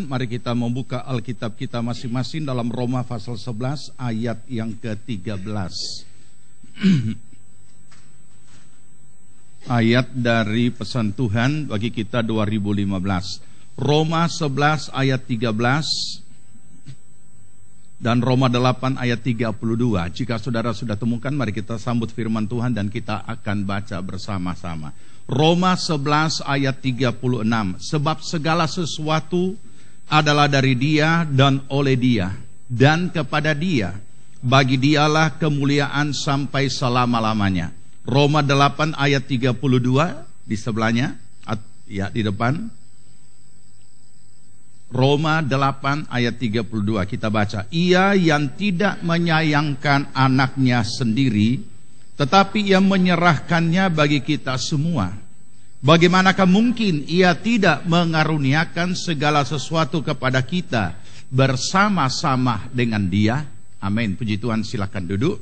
Mari kita membuka Alkitab kita masing-masing dalam Roma pasal 11 ayat yang ke-13. Ayat dari pesan Tuhan bagi kita 2015. Roma 11 ayat 13 dan Roma 8 ayat 32. Jika saudara sudah temukan, mari kita sambut firman Tuhan dan kita akan baca bersama-sama. Roma 11 ayat 36. Sebab segala sesuatu adalah dari Dia dan oleh Dia dan kepada Dia. Bagi Dialah kemuliaan sampai selama-lamanya. Roma 8 ayat 32 di sebelahnya, ya di depan. Roma 8 ayat 32 kita baca. Ia yang tidak menyayangkan anaknya sendiri, tetapi ia menyerahkannya bagi kita semua. Bagaimanakah mungkin ia tidak mengaruniakan segala sesuatu kepada kita bersama-sama dengan Dia? Amin. Puji Tuhan, silakan duduk.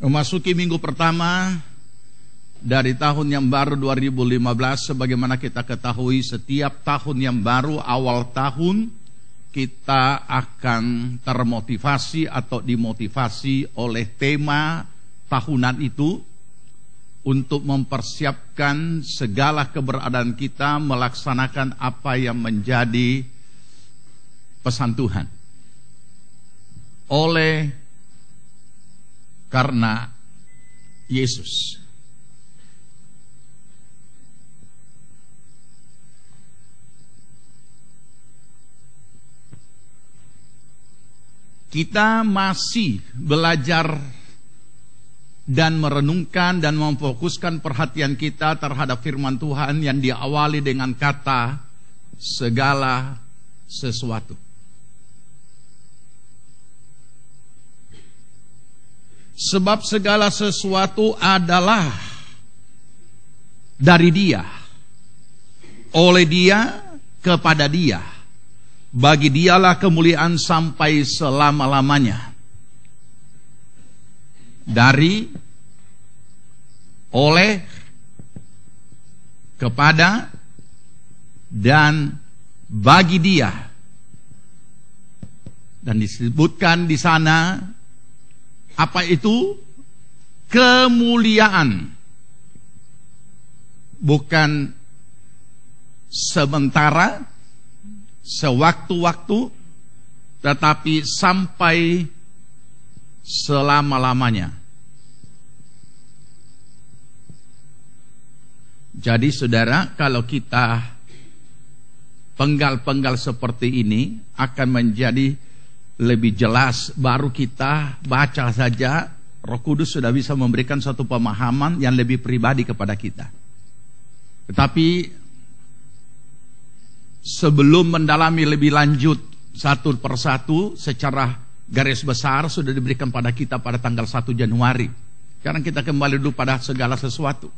Memasuki minggu pertama dari tahun yang baru 2015, sebagaimana kita ketahui setiap tahun yang baru awal tahun kita akan termotivasi atau dimotivasi oleh tema tahunan itu untuk mempersiapkan segala keberadaan kita melaksanakan apa yang menjadi pesan Tuhan. Oleh karena Yesus. Kita masih belajar dan merenungkan dan memfokuskan perhatian kita terhadap firman Tuhan yang diawali dengan kata segala sesuatu. Sebab segala sesuatu adalah dari Dia, oleh Dia, kepada Dia. Bagi Dialah kemuliaan sampai selama-lamanya. Dari, oleh, kepada, dan bagi Dia. Dan disebutkan di sana apa itu? Kemuliaan. Bukan sementara, sewaktu-waktu, tetapi sampai selama-lamanya. Jadi saudara, kalau kita penggal-penggal seperti ini akan menjadi lebih jelas. Baru kita baca saja, Roh Kudus sudah bisa memberikan suatu pemahaman yang lebih pribadi kepada kita. Tetapi sebelum mendalami lebih lanjut satu persatu secara garis besar sudah diberikan pada kita pada tanggal 1 Januari. Sekarang kita kembali dulu pada segala sesuatu.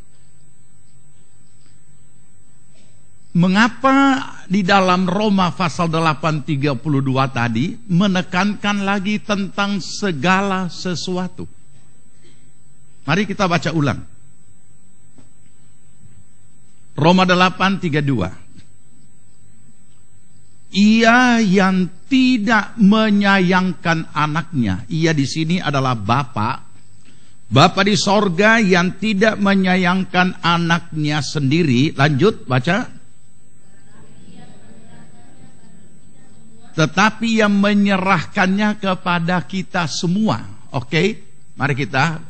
Mengapa di dalam Roma pasal 8:32 tadi menekankan lagi tentang segala sesuatu? Mari kita baca ulang. Roma 8:32. Ia yang tidak menyayangkan anaknya. Ia di sini adalah Bapa. Bapa di sorga yang tidak menyayangkan anaknya sendiri. Lanjut, baca. Tetapi yang menyerahkannya kepada kita semua. Oke, mari kita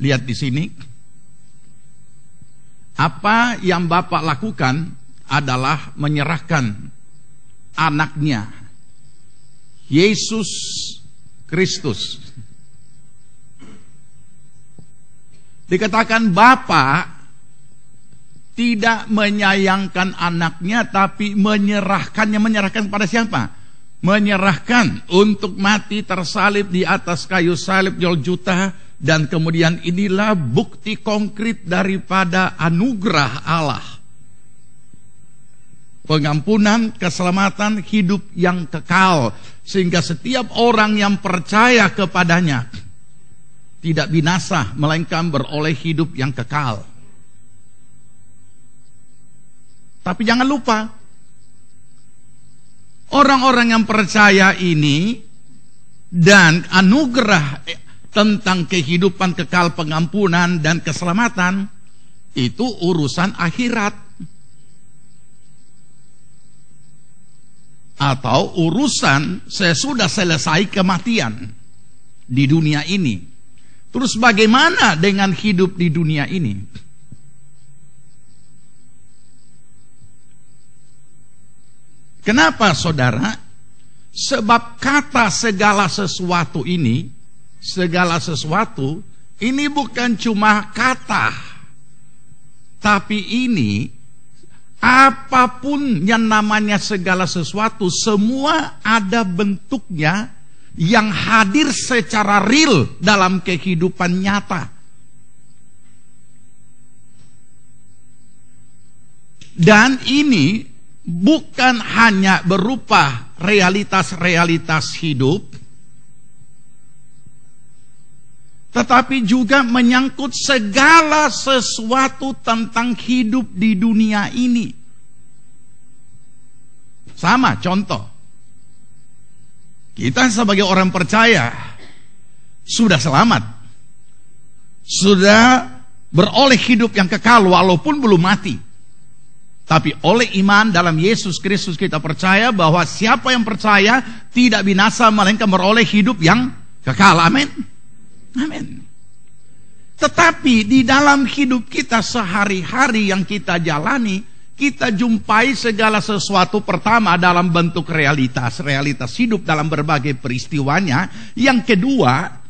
lihat di sini. Apa yang Bapa lakukan adalah menyerahkan anaknya, Yesus Kristus. Dikatakan Bapa tidak menyayangkan anaknya, tapi menyerahkannya. Menyerahkan pada siapa? Menyerahkan untuk mati tersalib di atas kayu salib Golgota. Dan kemudian inilah bukti konkret daripada anugerah Allah. Pengampunan, keselamatan, hidup yang kekal. Sehingga setiap orang yang percaya kepadanya tidak binasa, melainkan beroleh hidup yang kekal. Tapi jangan lupa, orang-orang yang percaya ini dan anugerah tentang kehidupan kekal, pengampunan dan keselamatan itu urusan akhirat atau urusan sesudah selesai kematian di dunia ini. Terus bagaimana dengan hidup di dunia ini? Kenapa, saudara? Sebab kata segala sesuatu ini bukan cuma kata, tapi ini apapun yang namanya segala sesuatu, semua ada bentuknya yang hadir secara real dalam kehidupan nyata. Dan ini bukan hanya berupa realitas-realitas hidup, tetapi juga menyangkut segala sesuatu tentang hidup di dunia ini. Sama contoh, kita sebagai orang percaya sudah selamat, sudah beroleh hidup yang kekal walaupun belum mati. Tapi oleh iman dalam Yesus Kristus kita percaya bahwa siapa yang percaya tidak binasa melainkan beroleh hidup yang kekal. Amin. Amin. Tetapi di dalam hidup kita sehari-hari yang kita jalani, kita jumpai segala sesuatu pertama dalam bentuk realitas hidup dalam berbagai peristiwanya. Yang kedua,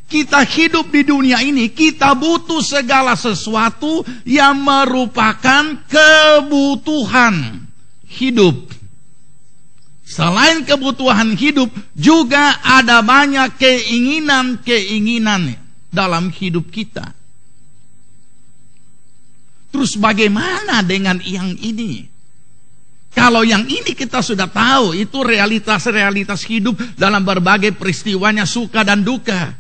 kita hidup di dunia ini, kita butuh segala sesuatu yang merupakan kebutuhan hidup. Selain kebutuhan hidup, juga ada banyak keinginan-keinginan dalam hidup kita. Terus bagaimana dengan yang ini? Kalau yang ini kita sudah tahu, itu realitas-realitas hidup dalam berbagai peristiwanya, suka dan duka.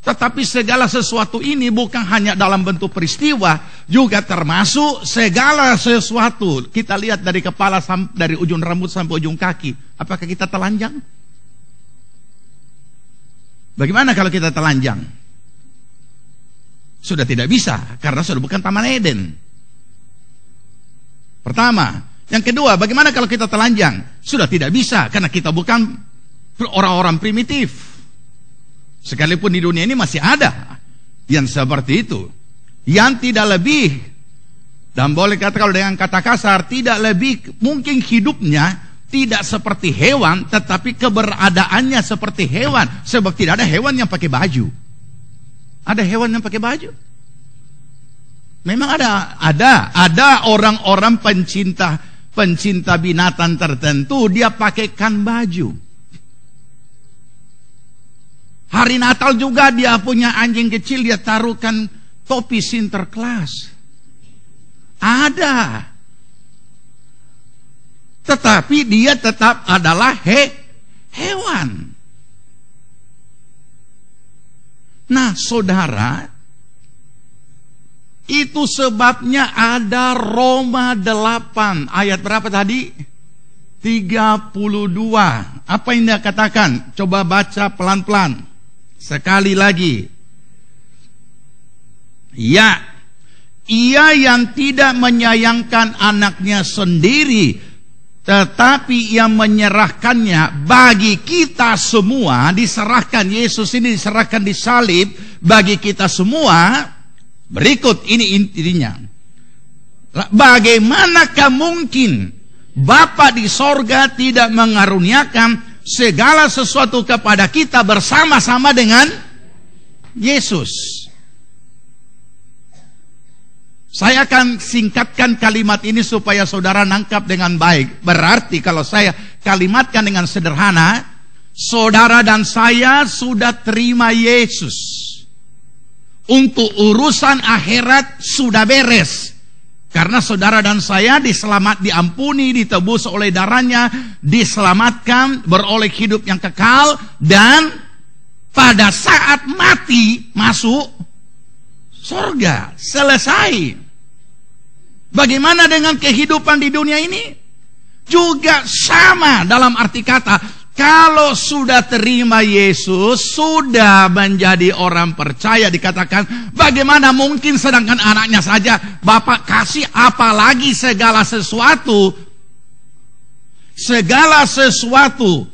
Tetapi segala sesuatu ini bukan hanya dalam bentuk peristiwa, juga termasuk segala sesuatu. Kita lihat dari kepala, dari ujung rambut sampai ujung kaki. Apakah kita telanjang? Bagaimana kalau kita telanjang? Sudah tidak bisa, karena sudah bukan Taman Eden. Pertama. Yang kedua, bagaimana kalau kita telanjang? Sudah tidak bisa, karena kita bukan orang-orang primitif. Sekalipun di dunia ini masih ada yang seperti itu, yang tidak lebih, dan boleh kata kalau dengan kata kasar, tidak lebih, mungkin hidupnya tidak seperti hewan, tetapi keberadaannya seperti hewan. Sebab tidak ada hewan yang pakai baju. Ada hewan yang pakai baju? Memang ada orang-orang pencinta binatang tertentu, dia pakaikan baju. Hari Natal juga dia punya anjing kecil, dia taruhkan topi Sinterklas. Ada. Tetapi dia tetap adalah hewan. Nah, saudara, itu sebabnya ada Roma 8. Ayat berapa tadi? 32. Apa yang dia katakan? Coba baca pelan-pelan. Sekali lagi. Ya, ia yang tidak menyayangkan anaknya sendiri, tetapi yang menyerahkannya bagi kita semua. Diserahkan, Yesus ini diserahkan di salib bagi kita semua. Berikut ini intinya. Bagaimanakah mungkin Bapa di sorga tidak mengaruniakan segala sesuatu kepada kita bersama-sama dengan Yesus? Saya akan singkatkan kalimat ini supaya saudara nangkap dengan baik. Berarti kalau saya kalimatkan dengan sederhana, saudara dan saya sudah terima Yesus. Untuk urusan akhirat sudah beres. Karena saudara dan saya diampuni, ditebus oleh darahnya, diselamatkan, beroleh hidup yang kekal, dan pada saat mati masuk surga. Selesai. Bagaimana dengan kehidupan di dunia ini? Juga sama dalam arti kata, kalau sudah terima Yesus, sudah menjadi orang percaya, dikatakan, bagaimana mungkin sedangkan anaknya saja Bapak kasih, apalagi segala sesuatu. Segala sesuatu.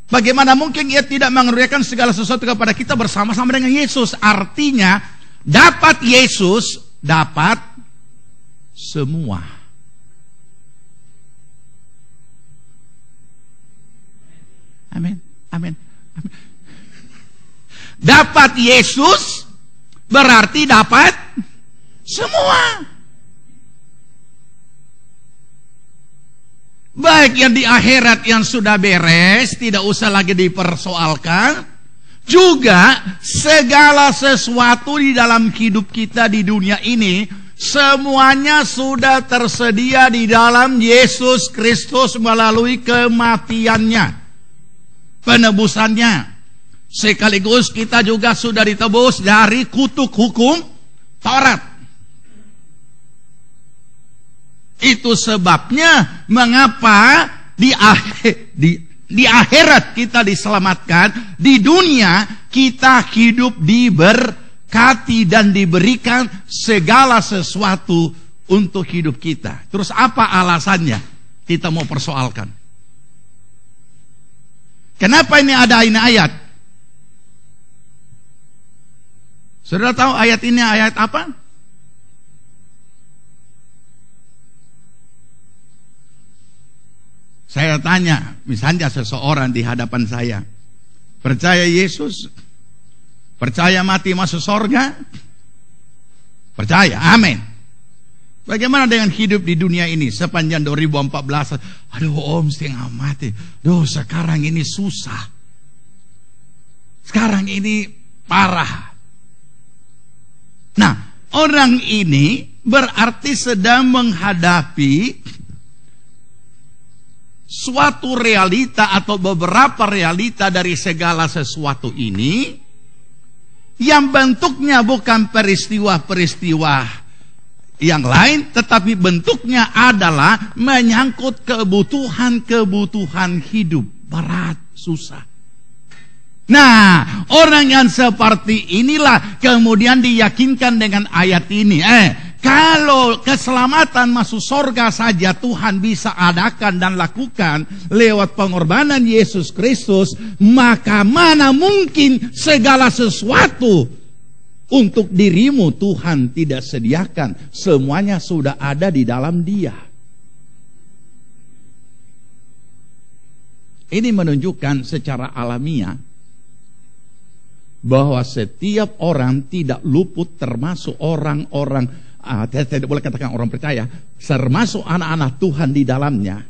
Bagaimana mungkin ia tidak mengerjakan segala sesuatu kepada kita bersama-sama dengan Yesus. Artinya, dapat Yesus, dapat semua. Amin. Amin. Amin. Dapat Yesus berarti dapat semua. Baik yang di akhirat yang sudah beres, tidak usah lagi dipersoalkan. Juga segala sesuatu di dalam hidup kita di dunia ini, semuanya sudah tersedia di dalam Yesus Kristus melalui kematiannya, penebusannya. Sekaligus kita juga sudah ditebus dari kutuk hukum Taurat. Itu sebabnya mengapa di akhirat kita diselamatkan, di dunia kita hidup diberkati dan diberikan segala sesuatu untuk hidup kita. Terus apa alasannya? Kita mau persoalkan. Kenapa ini ayat? Saudara tahu ayat ini ayat apa? Saya tanya, misalnya seseorang di hadapan saya, percaya Yesus? Percaya mati masuk surga? Percaya, amin. Bagaimana dengan hidup di dunia ini sepanjang 2014? Aduh om, setengah mati. Duh, sekarang ini susah. Sekarang ini parah. Nah, orang ini berarti sedang menghadapi suatu realita atau beberapa realita dari segala sesuatu ini yang bentuknya bukan peristiwa-peristiwa yang lain, tetapi bentuknya adalah menyangkut kebutuhan hidup, berat, susah. Nah, orang yang seperti inilah kemudian diyakinkan dengan ayat ini. Kalau keselamatan masuk surga saja Tuhan bisa adakan dan lakukan lewat pengorbanan Yesus Kristus, maka mana mungkin segala sesuatu untuk dirimu Tuhan tidak sediakan. Semuanya sudah ada di dalam Dia. Ini menunjukkan secara alamiah bahwa setiap orang tidak luput, termasuk orang-orang, tidak boleh katakan orang percaya, termasuk anak-anak Tuhan di dalamnya,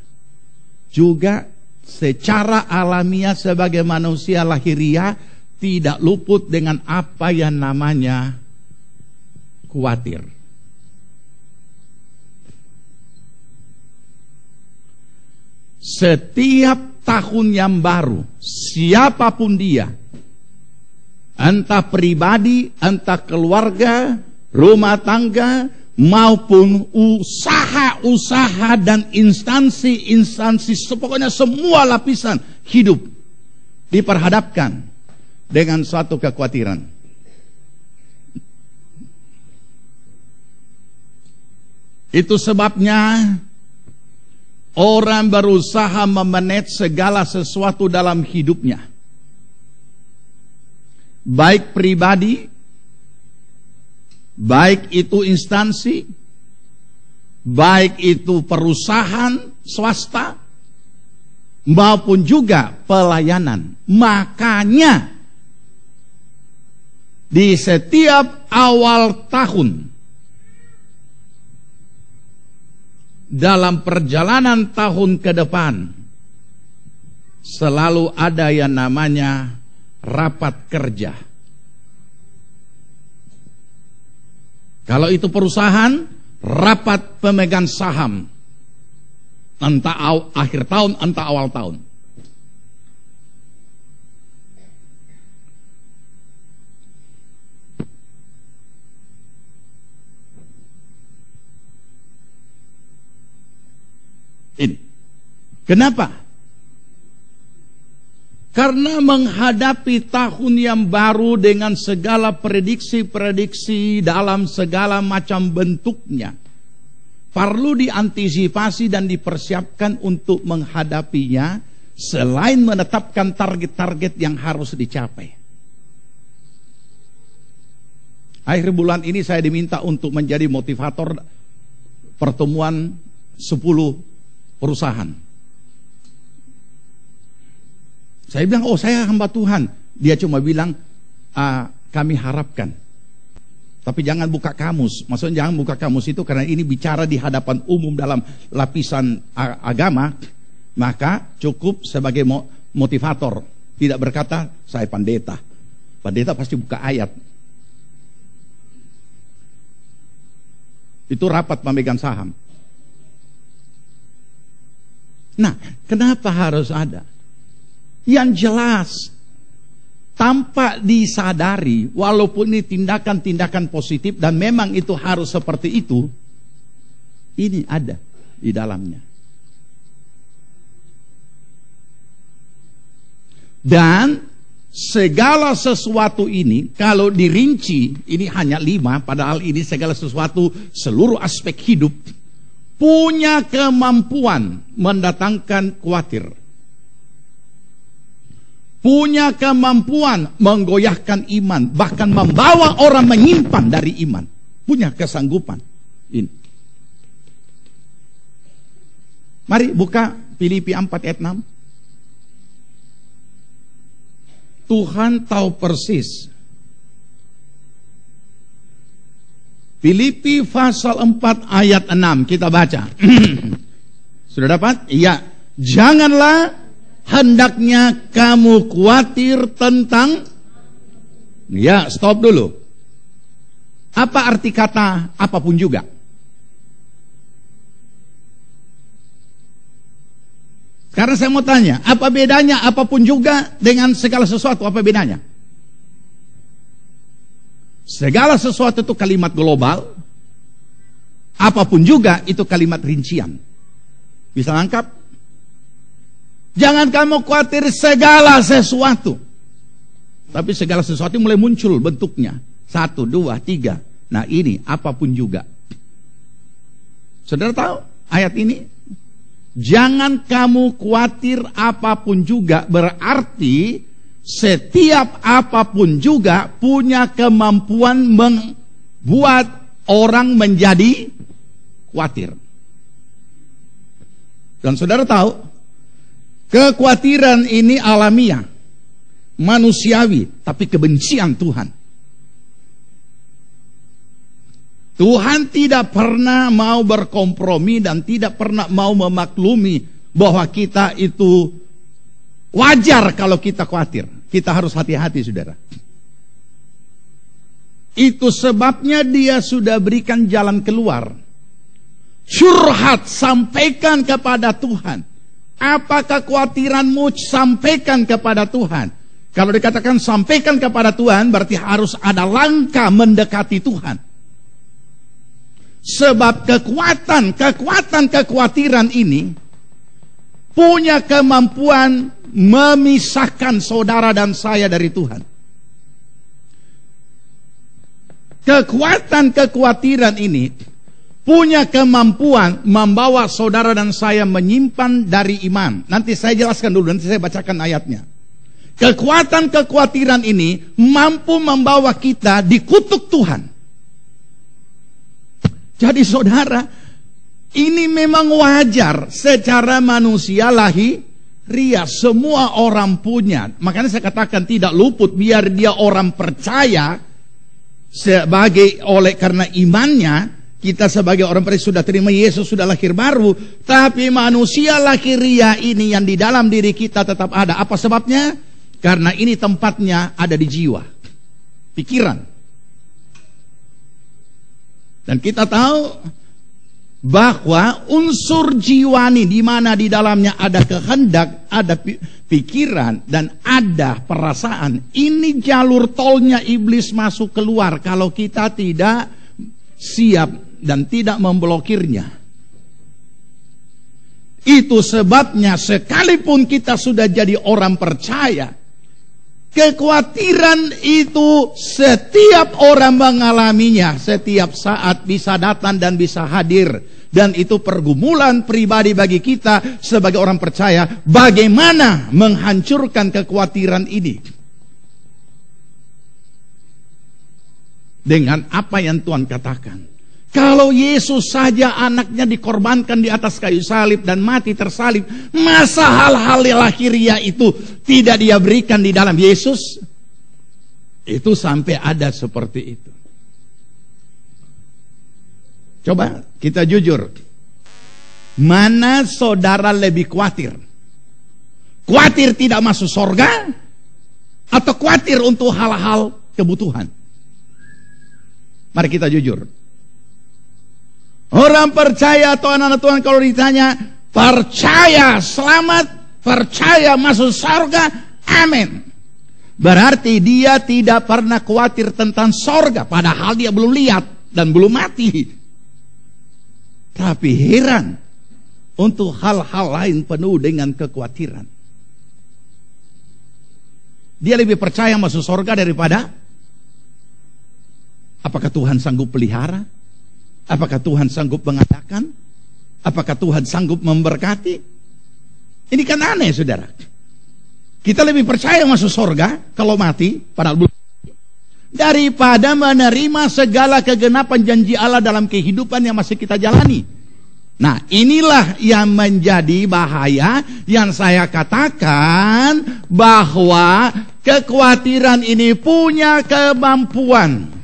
juga secara alamiah sebagai manusia lahiriah tidak luput dengan apa yang namanya khawatir. Setiap tahun yang baru, siapapun dia, entah pribadi, entah keluarga, rumah tangga, maupun usaha-usaha dan instansi-instansi, pokoknya semua lapisan hidup diperhadapkan dengan suatu kekhawatiran. Itu sebabnya orang berusaha memanage segala sesuatu dalam hidupnya, baik pribadi, baik itu instansi, baik itu perusahaan swasta, maupun juga pelayanan. Makanya di setiap awal tahun, dalam perjalanan tahun ke depan, selalu ada yang namanya rapat kerja. Kalau itu perusahaan, rapat pemegang saham, entah akhir tahun, entah awal tahun. Ini. Kenapa? Karena menghadapi tahun yang baru dengan segala prediksi-prediksi dalam segala macam bentuknya, perlu diantisipasi dan dipersiapkan untuk menghadapinya, selain menetapkan target-target yang harus dicapai. Akhir bulan ini saya diminta untuk menjadi motivator pertemuan 10 perusahaan. Saya bilang, oh saya hamba Tuhan. Dia cuma bilang, kami harapkan. Tapi jangan buka kamus. Maksudnya jangan buka kamus itu karena ini bicara di hadapan umum dalam lapisan agama. Maka cukup sebagai motivator. Tidak berkata, saya pendeta. Pendeta pasti buka ayat. Itu rapat pemegang saham. Nah, kenapa harus ada? Yang jelas, tanpa disadari, walaupun ini tindakan-tindakan positif dan memang itu harus seperti itu, ini ada di dalamnya. Dan segala sesuatu ini, kalau dirinci, ini hanya 5, padahal ini segala sesuatu, seluruh aspek hidup, punya kemampuan mendatangkan khawatir. Punya kemampuan menggoyahkan iman, bahkan membawa orang menyimpan dari iman. Punya kesanggupan. Ini. Mari buka Filipi 4 ayat 6. Tuhan tahu persis. Filipi pasal 4 ayat 6 kita baca. Sudah dapat? Iya. Janganlah hendaknya kamu khawatir tentang. Ya, stop dulu. Apa arti kata apapun juga? Sekarang saya mau tanya, apa bedanya apapun juga dengan segala sesuatu? Apa bedanya? Segala sesuatu itu kalimat global, apapun juga itu kalimat rincian. Bisa lengkap? Jangan kamu khawatir segala sesuatu. Tapi segala sesuatu mulai muncul bentuknya. 1, 2, 3. Nah ini apapun juga. Saudara tahu ayat ini? Jangan kamu khawatir apapun juga. Berarti setiap apapun juga punya kemampuan membuat orang menjadi khawatir. Dan saudara tahu, kekhawatiran ini alamiah, manusiawi, tapi kebencian Tuhan. Tuhan tidak pernah mau berkompromi dan tidak pernah mau memaklumi bahwa kita itu wajar kalau kita khawatir. Kita harus hati-hati, saudara. Itu sebabnya Dia sudah berikan jalan keluar. Curhat, sampaikan kepada Tuhan. Apa kekhawatiranmu, sampaikan kepada Tuhan. Kalau dikatakan sampaikan kepada Tuhan, berarti harus ada langkah mendekati Tuhan. Sebab kekhawatiran ini punya kemampuan memisahkan saudara dan saya dari Tuhan. Kekhawatiran ini punya kemampuan membawa saudara dan saya menyimpan dari iman. Nanti saya jelaskan dulu, nanti saya bacakan ayatnya. Kekhawatiran ini mampu membawa kita dikutuk Tuhan. Jadi saudara, ini memang wajar secara manusia lahiriah. Semua orang punya. Makanya saya katakan tidak luput, biar dia orang percaya karena imannya. Kita sebagai orang percaya sudah terima Yesus, sudah lahir baru. Tapi manusia lahiriah ini yang di dalam diri kita tetap ada. Apa sebabnya? Karena ini tempatnya ada di jiwa, pikiran. Dan kita tahu bahwa unsur jiwani di mana di dalamnya ada kehendak, ada pikiran, dan ada perasaan. Ini jalur tolnya iblis masuk keluar kalau kita tidak siap dan tidak memblokirnya. Itu sebabnya sekalipun kita sudah jadi orang percaya, kekhawatiran itu setiap orang mengalaminya, setiap saat bisa datang dan bisa hadir. Dan itu pergumulan pribadi bagi kita sebagai orang percaya, bagaimana menghancurkan kekhawatiran ini. Dengan apa yang Tuhan katakan. Kalau Yesus saja anaknya dikorbankan di atas kayu salib dan mati tersalib, masa hal-hal lahiriah itu tidak dia berikan di dalam Yesus? Itu sampai ada seperti itu. Coba kita jujur. Mana saudara lebih khawatir? Khawatir tidak masuk surga? Atau khawatir untuk hal-hal kebutuhan? Mari kita jujur. Orang percaya atau anak-anak Tuhan kalau ditanya, percaya selamat, percaya masuk surga, amin. Berarti dia tidak pernah khawatir tentang surga, padahal dia belum lihat dan belum mati. Tapi heran, untuk hal-hal lain penuh dengan kekhawatiran. Dia lebih percaya masuk surga daripada apakah Tuhan sanggup pelihara? Apakah Tuhan sanggup mengatakan? Apakah Tuhan sanggup memberkati? Ini kan aneh, saudara. Kita lebih percaya masuk surga kalau mati, padahal belum, daripada menerima segala kegenapan janji Allah dalam kehidupan yang masih kita jalani. Nah, inilah yang menjadi bahaya yang saya katakan bahwa kekhawatiran ini punya kemampuan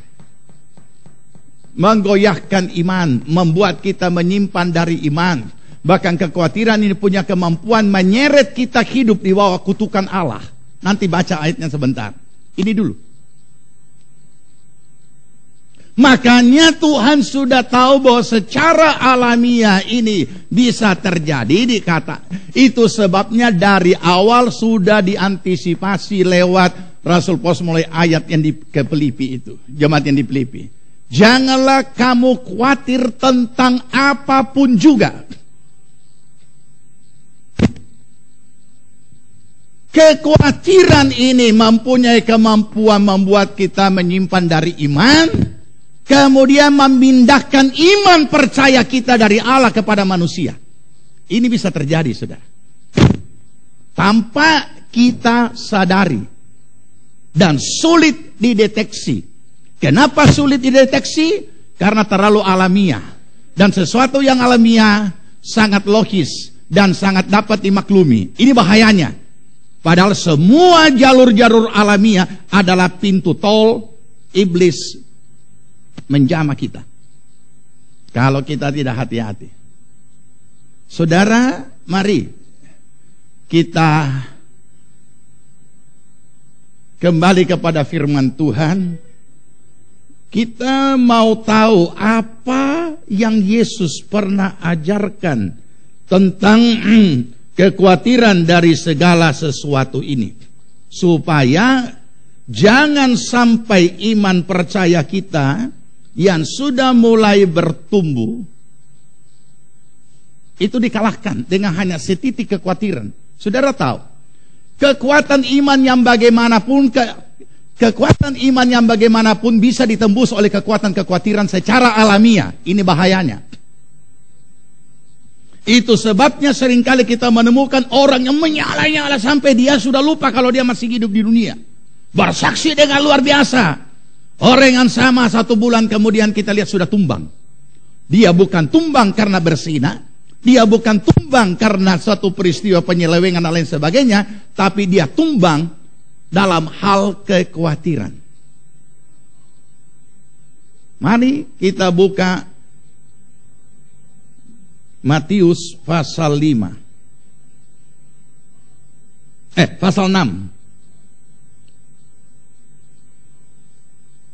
menggoyahkan iman, membuat kita menyimpan dari iman. Bahkan kekhawatiran ini punya kemampuan menyeret kita hidup di bawah kutukan Allah. Nanti baca ayatnya sebentar. Ini dulu. Makanya Tuhan sudah tahu bahwa secara alamiah ini bisa terjadi, dikata. Itu sebabnya dari awal sudah diantisipasi lewat Rasul Paulus mulai ayat yang di Filipi itu, jemaat yang di Filipi. Janganlah kamu khawatir tentang apapun juga. Kekhawatiran ini mempunyai kemampuan membuat kita menyimpan dari iman, kemudian memindahkan iman percaya kita dari Allah kepada manusia. Ini bisa terjadi, saudara, tanpa kita sadari dan sulit dideteksi. Kenapa sulit dideteksi? Karena terlalu alamiah. Dan sesuatu yang alamiah sangat logis dan sangat dapat dimaklumi. Ini bahayanya. Padahal semua jalur-jalur alamiah adalah pintu tol iblis menjamah kita, kalau kita tidak hati-hati. Saudara, mari kita kembali kepada firman Tuhan. Kita mau tahu apa yang Yesus pernah ajarkan tentang kekhawatiran dari segala sesuatu ini, supaya jangan sampai iman percaya kita yang sudah mulai bertumbuh itu dikalahkan dengan hanya setitik kekhawatiran. Saudara tahu, kekuatan iman yang bagaimanapun kekuatan iman yang bagaimanapun bisa ditembus oleh kekuatan kekhawatiran secara alamiah. Ini bahayanya. Itu sebabnya seringkali kita menemukan orang yang menyala-nyala sampai dia sudah lupa kalau dia masih hidup di dunia. Bersaksi dengan luar biasa. Orang yang sama 1 bulan kemudian kita lihat sudah tumbang. Dia bukan tumbang karena berzina, dia bukan tumbang karena suatu peristiwa penyelewengan dan lain sebagainya, tapi dia tumbang dalam hal kekhawatiran. Mari kita buka Matius pasal 5. Pasal 6.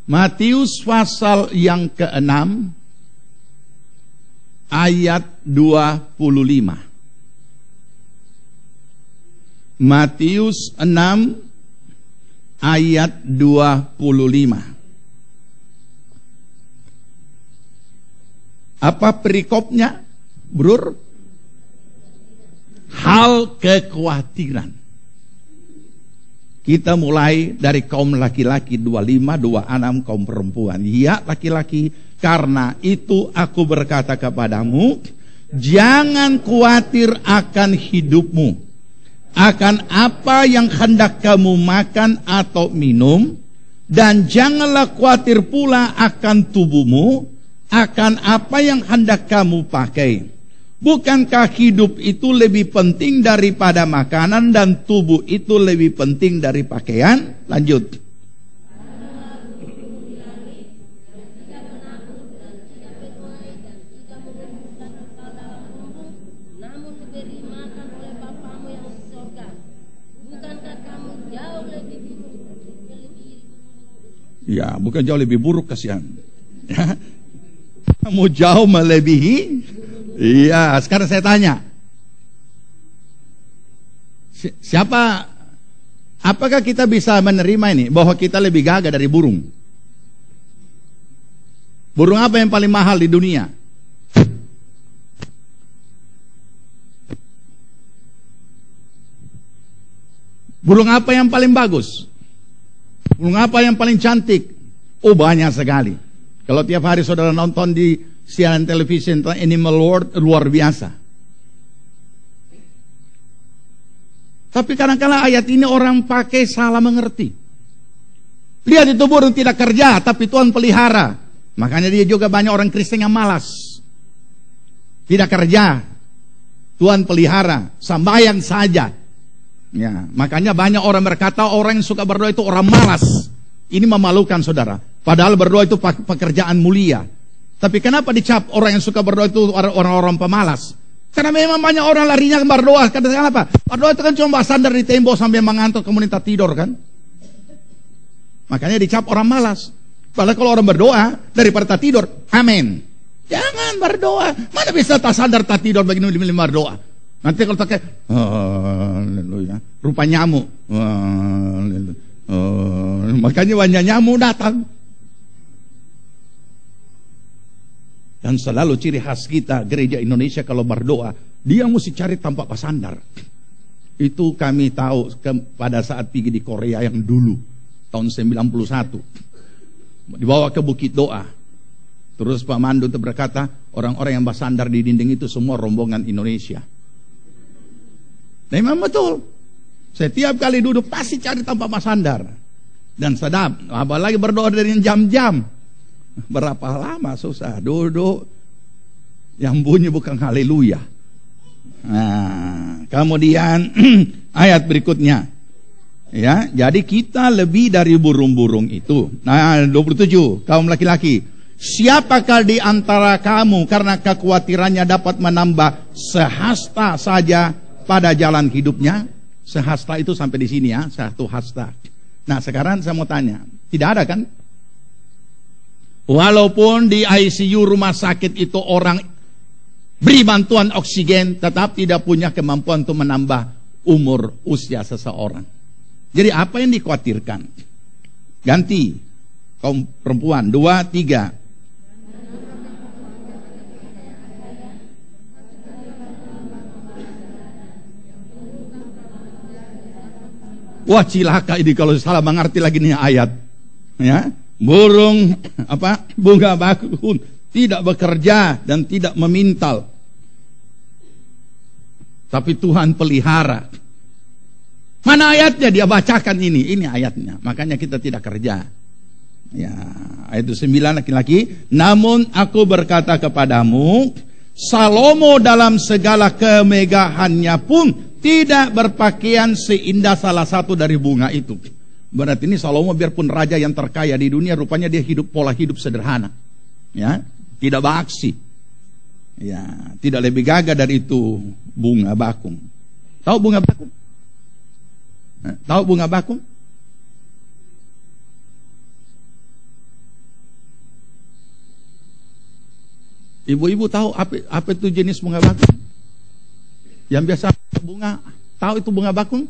Matius pasal yang ke-6 ayat 25. Matius 6 ayat 25. Apa perikopnya, Brur? hal kekhawatiran. Kita mulai dari kaum laki-laki 25, 26 kaum perempuan. Ya laki-laki, karena itu aku berkata kepadamu, jangan khawatir akan hidupmu, akan apa yang hendak kamu makan atau minum, dan janganlah khawatir pula akan tubuhmu, akan apa yang hendak kamu pakai. Bukankah hidup itu lebih penting daripada makanan dan tubuh itu lebih penting dari pakaian? Lanjut. Ya, bukan jauh lebih buruk, kasihan. Ya. Kamu jauh melebihi. Iya, sekarang saya tanya. Siapa, apakah kita bisa menerima ini, bahwa kita lebih gagah dari burung? Burung apa yang paling mahal di dunia? Burung apa yang paling bagus? Burung apa yang paling cantik? Oh, banyak sekali. Kalau tiap hari saudara nonton di siaran televisi tentang Animal World, luar biasa. Tapi kadang-kadang ayat ini orang pakai salah mengerti. Lihat itu burung tidak kerja, tapi Tuhan pelihara. Makanya dia juga banyak orang Kristen yang malas. Tidak kerja, Tuhan pelihara, sembahyang saja. Ya, makanya banyak orang berkata orang yang suka berdoa itu orang malas. Ini memalukan saudara. Padahal berdoa itu pekerjaan mulia. Tapi kenapa dicap orang yang suka berdoa itu orang-orang pemalas? Karena memang banyak orang larinya berdoa. Karena apa? Berdoa itu kan cuma sandar di tembok sambil mengantuk kemudian tak tidur kan? Makanya dicap orang malas. Padahal kalau orang berdoa daripada tak tidur, amin. Jangan berdoa. Mana bisa tak sadar tak tidur begini berdoa? Nanti kalau tak kayak, rupa nyamuk. Makanya banyak nyamuk datang. Dan selalu ciri khas kita gereja Indonesia kalau berdoa, dia mesti cari tempat bersandar. Itu kami tahu pada saat pergi di Korea yang dulu tahun 91. Dibawa ke Bukit Doa. Terus Pak Mandu itu berkata, orang-orang yang bersandar di dinding itu semua rombongan Indonesia. Memang betul. Setiap kali duduk pasti cari tempat bersandar. Dan sedap, apalagi berdoa dari jam-jam. Berapa lama susah duduk, yang bunyi bukan haleluya. Nah, kemudian ayat berikutnya, ya, jadi kita lebih dari burung-burung itu. Nah, 27, kaum laki-laki, siapakah di antara kamu karena kekhawatirannya dapat menambah sehasta saja pada jalan hidupnya? Sehasta itu sampai di sini ya, satu hasta. Nah, sekarang saya mau tanya, tidak ada kan? Walaupun di ICU rumah sakit itu orang beri bantuan oksigen, tetap tidak punya kemampuan untuk menambah umur usia seseorang. Jadi apa yang dikhawatirkan? Ganti kaum perempuan 2, 3. Wah, cilaka ini kalau salah mengerti lagi nih ayat. Ya. Burung bunga bakung tidak bekerja dan tidak memintal, tapi Tuhan pelihara. Mana ayatnya dia bacakan ini ayatnya. Makanya kita tidak kerja. Ya, ayat 9 laki-laki. Namun aku berkata kepadamu, Salomo dalam segala kemegahannya pun tidak berpakaian seindah salah satu dari bunga itu. Berarti ini Salomo biarpun raja yang terkaya di dunia, rupanya dia hidup pola hidup sederhana. Ya, tidak beraksi. Ya, tidak lebih gagah dari itu bunga bakung. Tahu bunga bakung? Tahu bunga bakung? Ibu-ibu tahu apa itu jenis bunga bakung? Yang biasa bunga, tahu itu bunga bakung?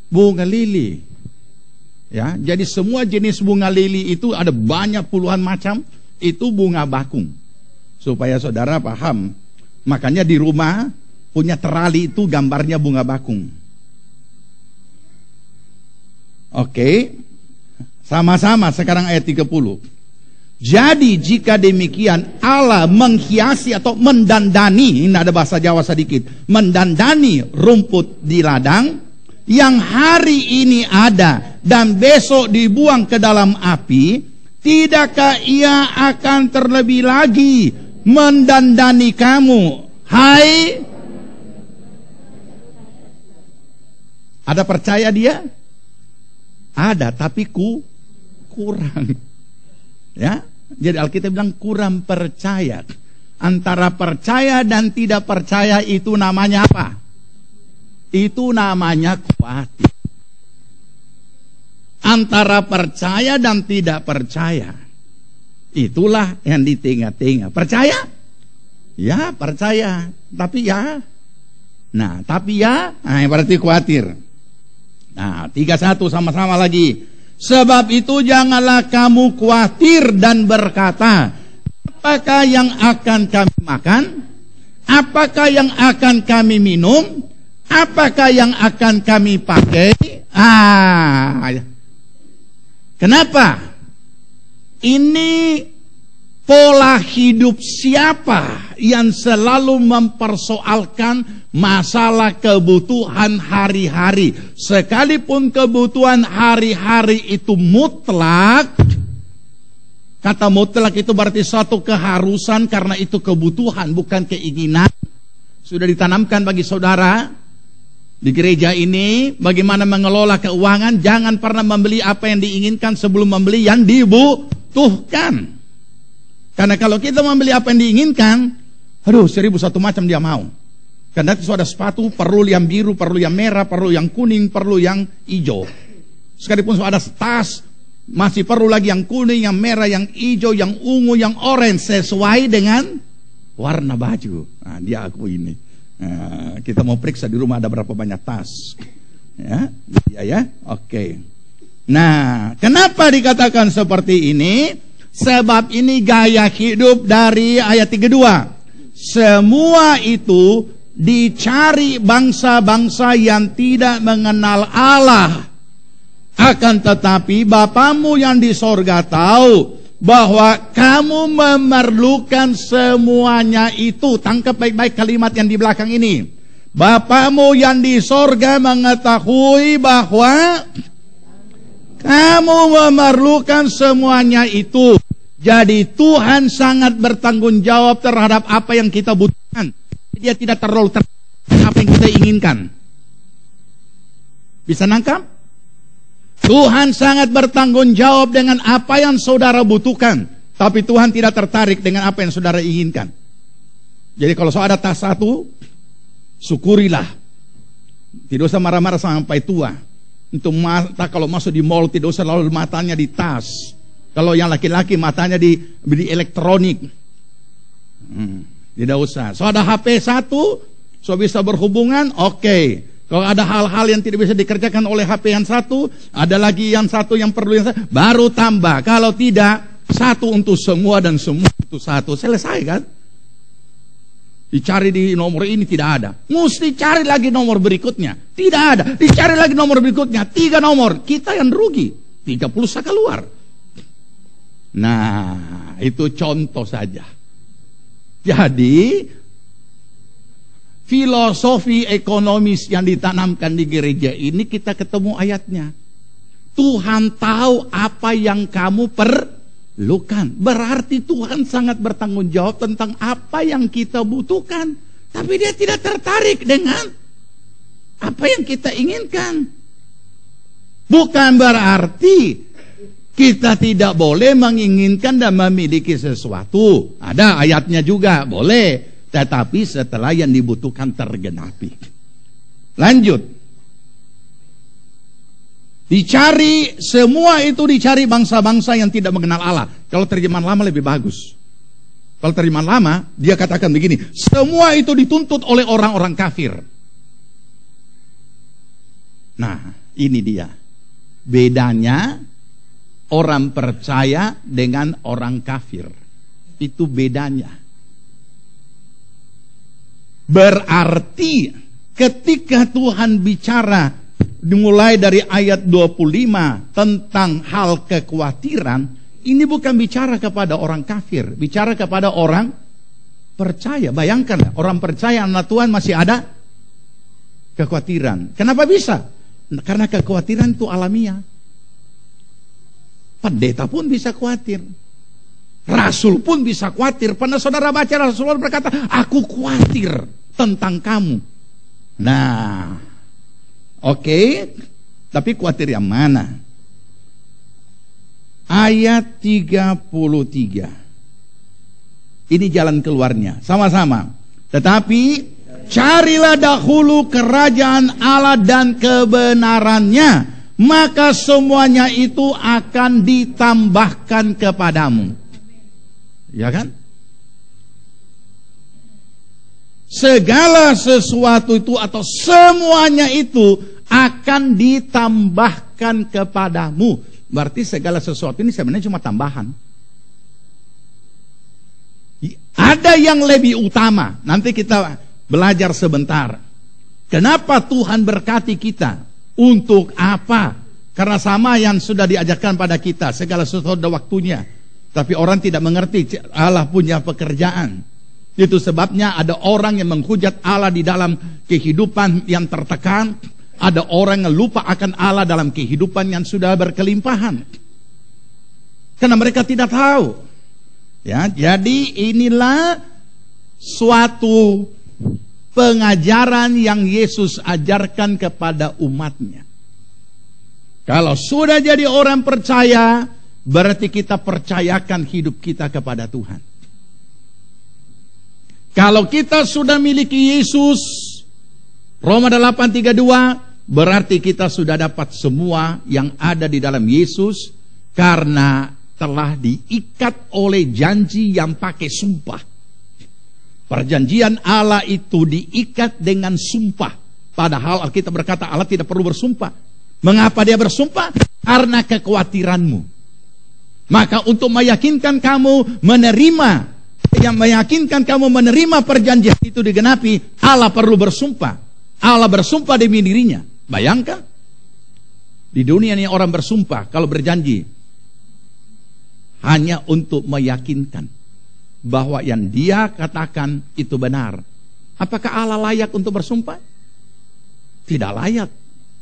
Bunga lili. Ya, jadi semua jenis bunga lili itu ada banyak puluhan macam, itu bunga bakung. Supaya saudara paham. Makanya di rumah punya terali itu gambarnya bunga bakung. Oke. Sama-sama sekarang ayat 30. Jadi jika demikian Allah menghiasi atau mendandani, ini ada bahasa Jawa sedikit, mendandani rumput di ladang yang hari ini ada dan besok dibuang ke dalam api, tidakkah ia akan terlebih lagi mendandani kamu, hai? Ada percaya dia? Ada, tapi kurang. Ya, jadi Alkitab bilang kurang percaya. Antara percaya dan tidak percaya itu namanya apa? Itu namanya khawatir. Antara percaya dan tidak percaya, itulah yang di tengah-tengah. Percaya? Ya, percaya. Tapi ya. Nah, tapi ya, berarti khawatir. Nah, 31 sama-sama lagi. Sebab itu janganlah kamu khawatir dan berkata, apakah yang akan kami makan? Apakah yang akan kami minum? Apakah yang akan kami pakai? Kenapa? Ini pola hidup siapa yang selalu mempersoalkan masalah kebutuhan hari-hari? Sekalipun kebutuhan hari-hari itu mutlak, kata mutlak itu berarti suatu keharusan karena itu kebutuhan, bukan keinginan. Sudah ditanamkan bagi saudara di gereja ini, bagaimana mengelola keuangan. Jangan pernah membeli apa yang diinginkan sebelum membeli yang dibutuhkan. Karena kalau kita membeli apa yang diinginkan, 1001 macam dia mau. Karena itu ada sepatu, perlu yang biru, perlu yang merah, perlu yang kuning, perlu yang hijau. Sekalipun ada tas, masih perlu lagi yang kuning, yang merah, yang hijau, yang ungu, yang orange, sesuai dengan warna baju. Nah, dia aku ini. Nah, kita mau periksa di rumah ada berapa banyak tas. Ya, oke. Nah, kenapa dikatakan seperti ini? Sebab ini gaya hidup dari ayat 32. Semua itu dicari bangsa-bangsa yang tidak mengenal Allah. Akan tetapi Bapamu yang di sorga tahu bahwa kamu memerlukan semuanya itu. Tangkap baik-baik kalimat yang di belakang ini. Bapamu yang di sorga mengetahui bahwa kamu memerlukan semuanya itu. Jadi Tuhan sangat bertanggung jawab terhadap apa yang kita butuhkan. Dia tidak terlalu apa yang kita inginkan. Bisa nangkap? Tuhan sangat bertanggung jawab dengan apa yang saudara butuhkan. Tapi Tuhan tidak tertarik dengan apa yang saudara inginkan. Jadi kalau saudara tas satu, syukurilah. Tidak usah marah-marah sampai tua. Untuk mata kalau masuk di mall, tidak usah lalu matanya di tas. Kalau yang laki-laki matanya di elektronik. Tidak usah. Saudara HP satu, so bisa berhubungan, oke. Kalau ada hal-hal yang tidak bisa dikerjakan oleh HP yang satu, ada lagi yang satu yang perlu yang satu, baru tambah. Kalau tidak, satu untuk semua dan semua untuk satu. Selesai kan? Dicari di nomor ini tidak ada. Mesti cari lagi nomor berikutnya. Tidak ada. Dicari lagi nomor berikutnya. 3 nomor. Kita yang rugi. 30 keluar. Nah, itu contoh saja. Jadi filosofi ekonomis yang ditanamkan di gereja ini kita ketemu ayatnya. Tuhan tahu apa yang kamu perlukan. Berarti Tuhan sangat bertanggung jawab tentang apa yang kita butuhkan. Tapi dia tidak tertarik dengan apa yang kita inginkan. Bukan berarti kita tidak boleh menginginkan dan memiliki sesuatu. Ada ayatnya juga, boleh. Tetapi setelah yang dibutuhkan tergenapi. Lanjut. Dicari, semua itu dicari bangsa-bangsa yang tidak mengenal Allah. Kalau terjemahan lama lebih bagus. Kalau terjemahan lama, dia katakan begini. Semua itu dituntut oleh orang-orang kafir. Nah, ini dia. Bedanya orang percaya dengan orang kafir. Itu bedanya. Berarti ketika Tuhan bicara dimulai dari ayat 25 tentang hal kekhawatiran, ini bukan bicara kepada orang kafir, bicara kepada orang percaya. Bayangkan, orang percaya anak Tuhan masih ada kekhawatiran. Kenapa bisa? Karena kekhawatiran itu alamiah. Pendeta pun bisa khawatir, rasul pun bisa khawatir. Pernah saudara baca Rasul berkata, aku khawatir tentang kamu. Nah, oke, tapi khawatir yang mana? Ayat 33. Ini jalan keluarnya, sama-sama. Tetapi carilah dahulu kerajaan Allah dan kebenarannya, maka semuanya itu akan ditambahkan kepadamu. Ya kan? Segala sesuatu itu atau semuanya itu akan ditambahkan kepadamu. Berarti segala sesuatu ini sebenarnya cuma tambahan. Ada yang lebih utama. Nanti kita belajar sebentar. Kenapa Tuhan berkati kita? Untuk apa? Karena sama yang sudah diajarkan pada kita, segala sesuatu ada waktunya. Tapi orang tidak mengerti Allah punya pekerjaan. Itu sebabnya ada orang yang menghujat Allah di dalam kehidupan yang tertekan. Ada orang yang lupa akan Allah dalam kehidupan yang sudah berkelimpahan. Karena mereka tidak tahu. Ya, jadi inilah suatu pengajaran yang Yesus ajarkan kepada umatnya. Kalau sudah jadi orang percaya, berarti kita percayakan hidup kita kepada Tuhan. Kalau kita sudah miliki Yesus, Roma 8:32, berarti kita sudah dapat semua yang ada di dalam Yesus, karena telah diikat oleh janji yang pakai sumpah. Perjanjian Allah itu diikat dengan sumpah. Padahal Alkitab berkata Allah tidak perlu bersumpah. Mengapa dia bersumpah? Karena kekhawatiranmu. Maka untuk meyakinkan kamu menerima, yang meyakinkan kamu menerima perjanjian itu digenapi, Allah perlu bersumpah. Allah bersumpah demi dirinya. Bayangkan, di dunia ini orang bersumpah kalau berjanji hanya untuk meyakinkan bahwa yang dia katakan itu benar. Apakah Allah layak untuk bersumpah? Tidak layak.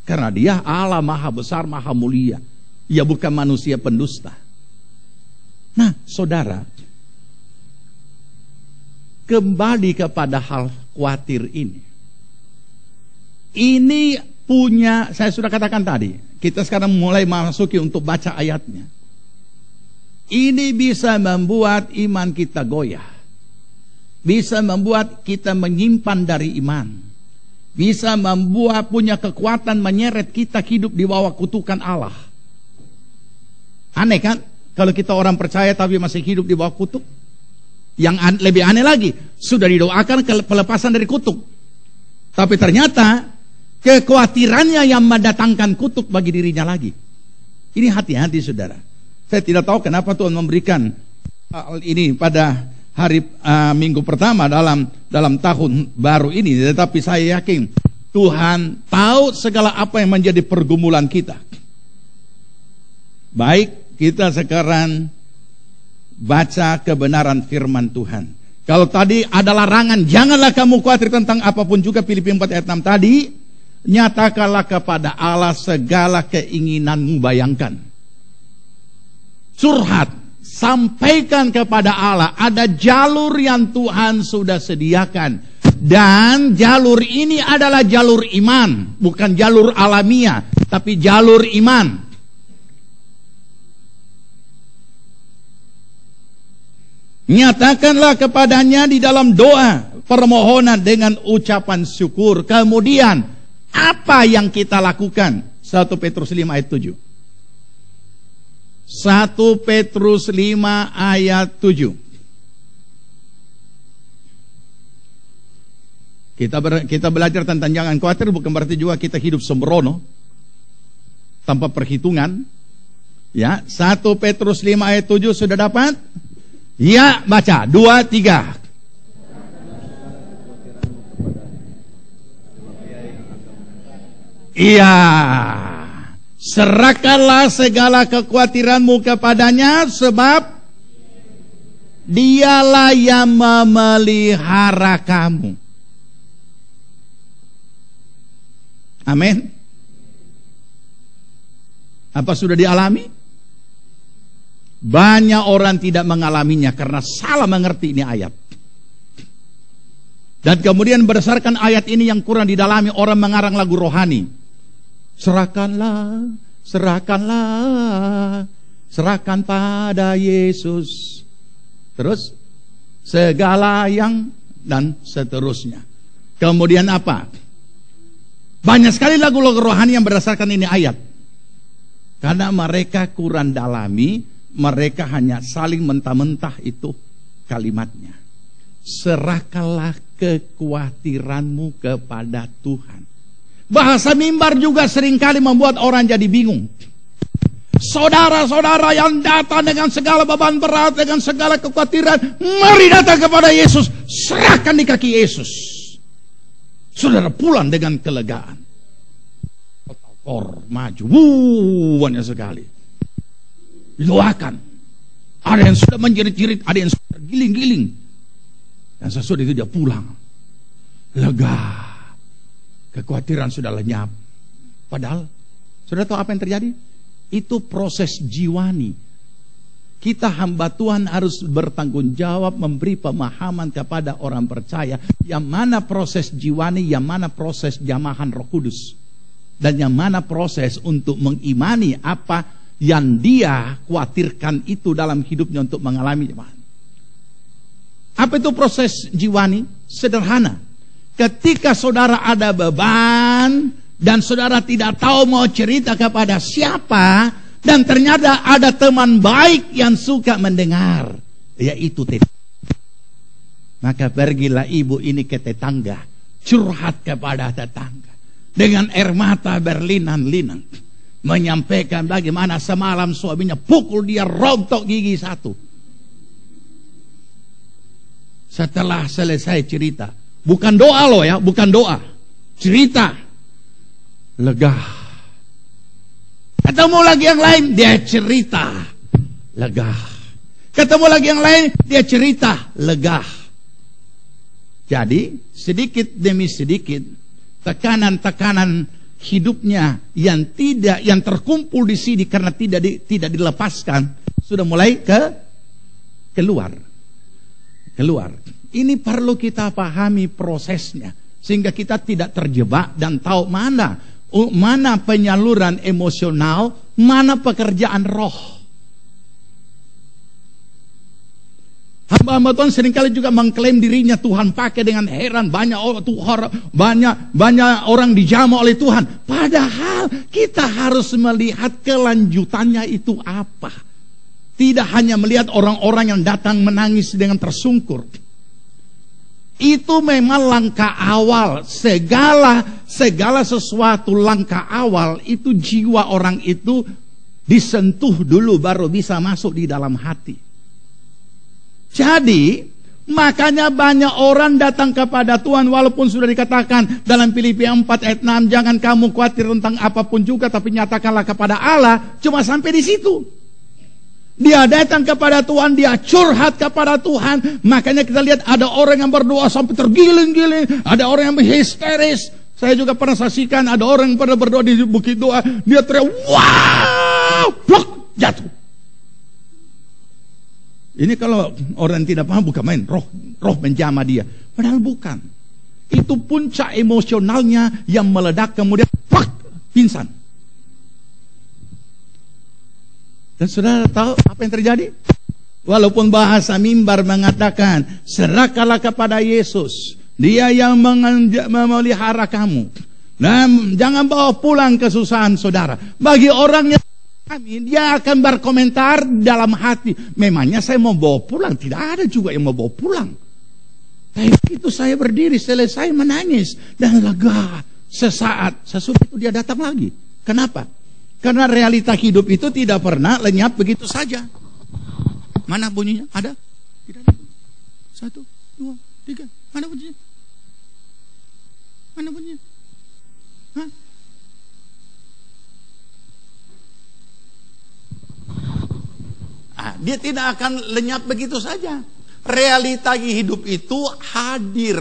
Karena dia Allah maha besar, maha mulia. Ia bukan manusia pendusta. Nah, saudara, kembali kepada hal khawatir ini. Ini punya, saya sudah katakan tadi, kita sekarang mulai masuki untuk baca ayatnya. Ini bisa membuat iman kita goyah. Bisa membuat kita menyimpan dari iman. Bisa membuat punya kekuatan menyeret kita hidup di bawah kutukan Allah. Aneh kan? Kalau kita orang percaya tapi masih hidup di bawah kutuk. Yang lebih aneh lagi, sudah didoakan pelepasan dari kutuk. Tapi ternyata kekhawatirannya yang mendatangkan kutuk bagi dirinya lagi. Ini hati-hati saudara. Saya tidak tahu kenapa Tuhan memberikan hal ini pada hari minggu pertama dalam tahun baru ini. Tetapi saya yakin Tuhan tahu segala apa yang menjadi pergumulan kita. Baik, kita sekarang baca kebenaran firman Tuhan. Kalau tadi ada larangan, janganlah kamu khawatir tentang apapun juga, Filipi 4 ayat 6 tadi. Nyatakanlah kepada Allah segala keinginanmu. Bayangkan, curhat, sampaikan kepada Allah. Ada jalur yang Tuhan sudah sediakan. Dan jalur ini adalah jalur iman. Bukan jalur alamiah, tapi jalur iman. Nyatakanlah kepadanya di dalam doa, permohonan dengan ucapan syukur. Kemudian, apa yang kita lakukan? 1 Petrus 5 ayat 7. 1 Petrus 5 ayat 7. Kita belajar tentang jangan khawatir, bukan berarti juga kita hidup sembrono tanpa perhitungan. Ya, 1 Petrus 5 ayat 7 sudah dapat? Ya, baca 2, 3. Iya. Serahkanlah segala kekhawatiranmu kepadanya, sebab Dialah yang memelihara kamu. Amin. Apa sudah dialami? Banyak orang tidak mengalaminya karena salah mengerti ini ayat. Dan kemudian berdasarkan ayat ini yang kurang didalami, orang mengarang lagu rohani. Serahkanlah, serahkanlah, serahkan pada Yesus. Terus segala yang dan seterusnya. Kemudian apa? Banyak sekali lagu-lagu rohani yang berdasarkan ini ayat. Karena mereka kurang dalami, mereka hanya saling mentah-mentah itu kalimatnya. Serahkanlah kekhawatiranmu kepada Tuhan. Bahasa mimbar juga seringkali membuat orang jadi bingung. Saudara-saudara yang datang dengan segala beban berat, dengan segala kekhawatiran, mari datang kepada Yesus, serahkan di kaki Yesus. Saudara pulang dengan kelegaan. Maju, banyak sekali. Didoakan. Ada yang sudah menjerit-jerit, ada yang sudah giling-giling. Dan sesudah itu dia pulang. Lega. Kekhawatiran sudah lenyap. Padahal, saudara tahu apa yang terjadi? Itu proses jiwani. Kita hamba Tuhan harus bertanggung jawab memberi pemahaman kepada orang percaya yang mana proses jiwani, yang mana proses jamahan Roh Kudus, dan yang mana proses untuk mengimani apa yang dia khawatirkan itu dalam hidupnya untuk mengalami jamahan. Apa itu proses jiwani? Sederhana. Ketika saudara ada beban dan saudara tidak tahu mau cerita kepada siapa, dan ternyata ada teman baik yang suka mendengar, yaitu tetangga. Maka pergilah ibu ini ke tetangga, curhat kepada tetangga dengan air mata berlinang-linang, menyampaikan bagaimana semalam suaminya pukul dia rontok gigi satu. Setelah selesai cerita, bukan doa loh ya, bukan doa, cerita, lega. Ketemu lagi yang lain, dia cerita, lega. Ketemu lagi yang lain, dia cerita, lega. Jadi sedikit demi sedikit tekanan-tekanan hidupnya yang terkumpul di sini karena tidak dilepaskan sudah mulai keluar. Ini perlu kita pahami prosesnya sehingga kita tidak terjebak dan tahu mana penyaluran emosional, mana pekerjaan roh. Hamba-hamba Tuhan seringkali juga mengklaim dirinya Tuhan pakai dengan heran, banyak orang dijamah oleh Tuhan. Padahal kita harus melihat kelanjutannya itu apa. Tidak hanya melihat orang-orang yang datang menangis dengan tersungkur. Itu memang langkah awal. Segala sesuatu langkah awal itu jiwa orang itu disentuh dulu baru bisa masuk di dalam hati. Jadi makanya banyak orang datang kepada Tuhan walaupun sudah dikatakan dalam Filipi 4 ayat 6, jangan kamu khawatir tentang apapun juga, tapi nyatakanlah kepada Allah. Cuma sampai di situ. Dia datang kepada Tuhan, dia curhat kepada Tuhan. Makanya kita lihat ada orang yang berdoa sampai tergiling-giling, ada orang yang histeris. Saya juga pernah saksikan ada orang yang pernah berdoa di bukit doa, dia teriak, wow, blok, jatuh. Ini kalau orang tidak paham bukan main, roh menjamah dia. Padahal bukan. Itu puncak emosionalnya yang meledak kemudian pak, pingsan. Dan saudara tahu apa yang terjadi? Walaupun bahasa mimbar mengatakan serahkanlah kepada Yesus, Dia yang memelihara kamu. Dan jangan bawa pulang kesusahan saudara. Bagi orang yang dia akan berkomentar dalam hati, memangnya saya mau bawa pulang? Tidak ada juga yang mau bawa pulang. Tapi itu saya berdiri selesai menangis dan lega. Sesaat sesudah itu dia datang lagi. Kenapa? Karena realita hidup itu tidak pernah lenyap begitu saja. Mana bunyinya? Ada? Tidak ada. 1, 2, 3. Mana bunyinya? Mana bunyinya? Hah? Iya, dia tidak akan lenyap begitu saja. Realita hidup itu hadir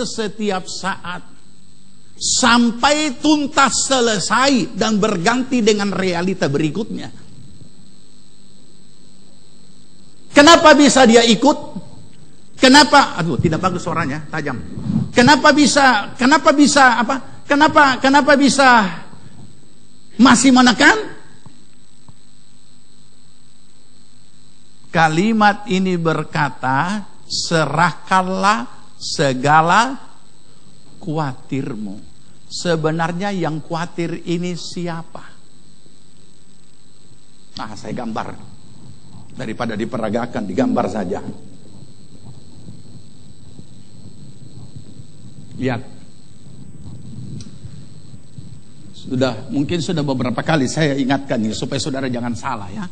setiap saat sampai tuntas selesai dan berganti dengan realita berikutnya. Kenapa bisa dia ikut? Kenapa? Aduh, tidak bagus suaranya, tajam. Kenapa bisa masih menekan? Kalimat ini berkata, serahkanlah segala khawatirmu. Sebenarnya yang khawatir ini siapa? Nah, saya gambar. Daripada diperagakan, digambar saja. Lihat. Mungkin sudah beberapa kali saya ingatkan ini supaya saudara jangan salah ya.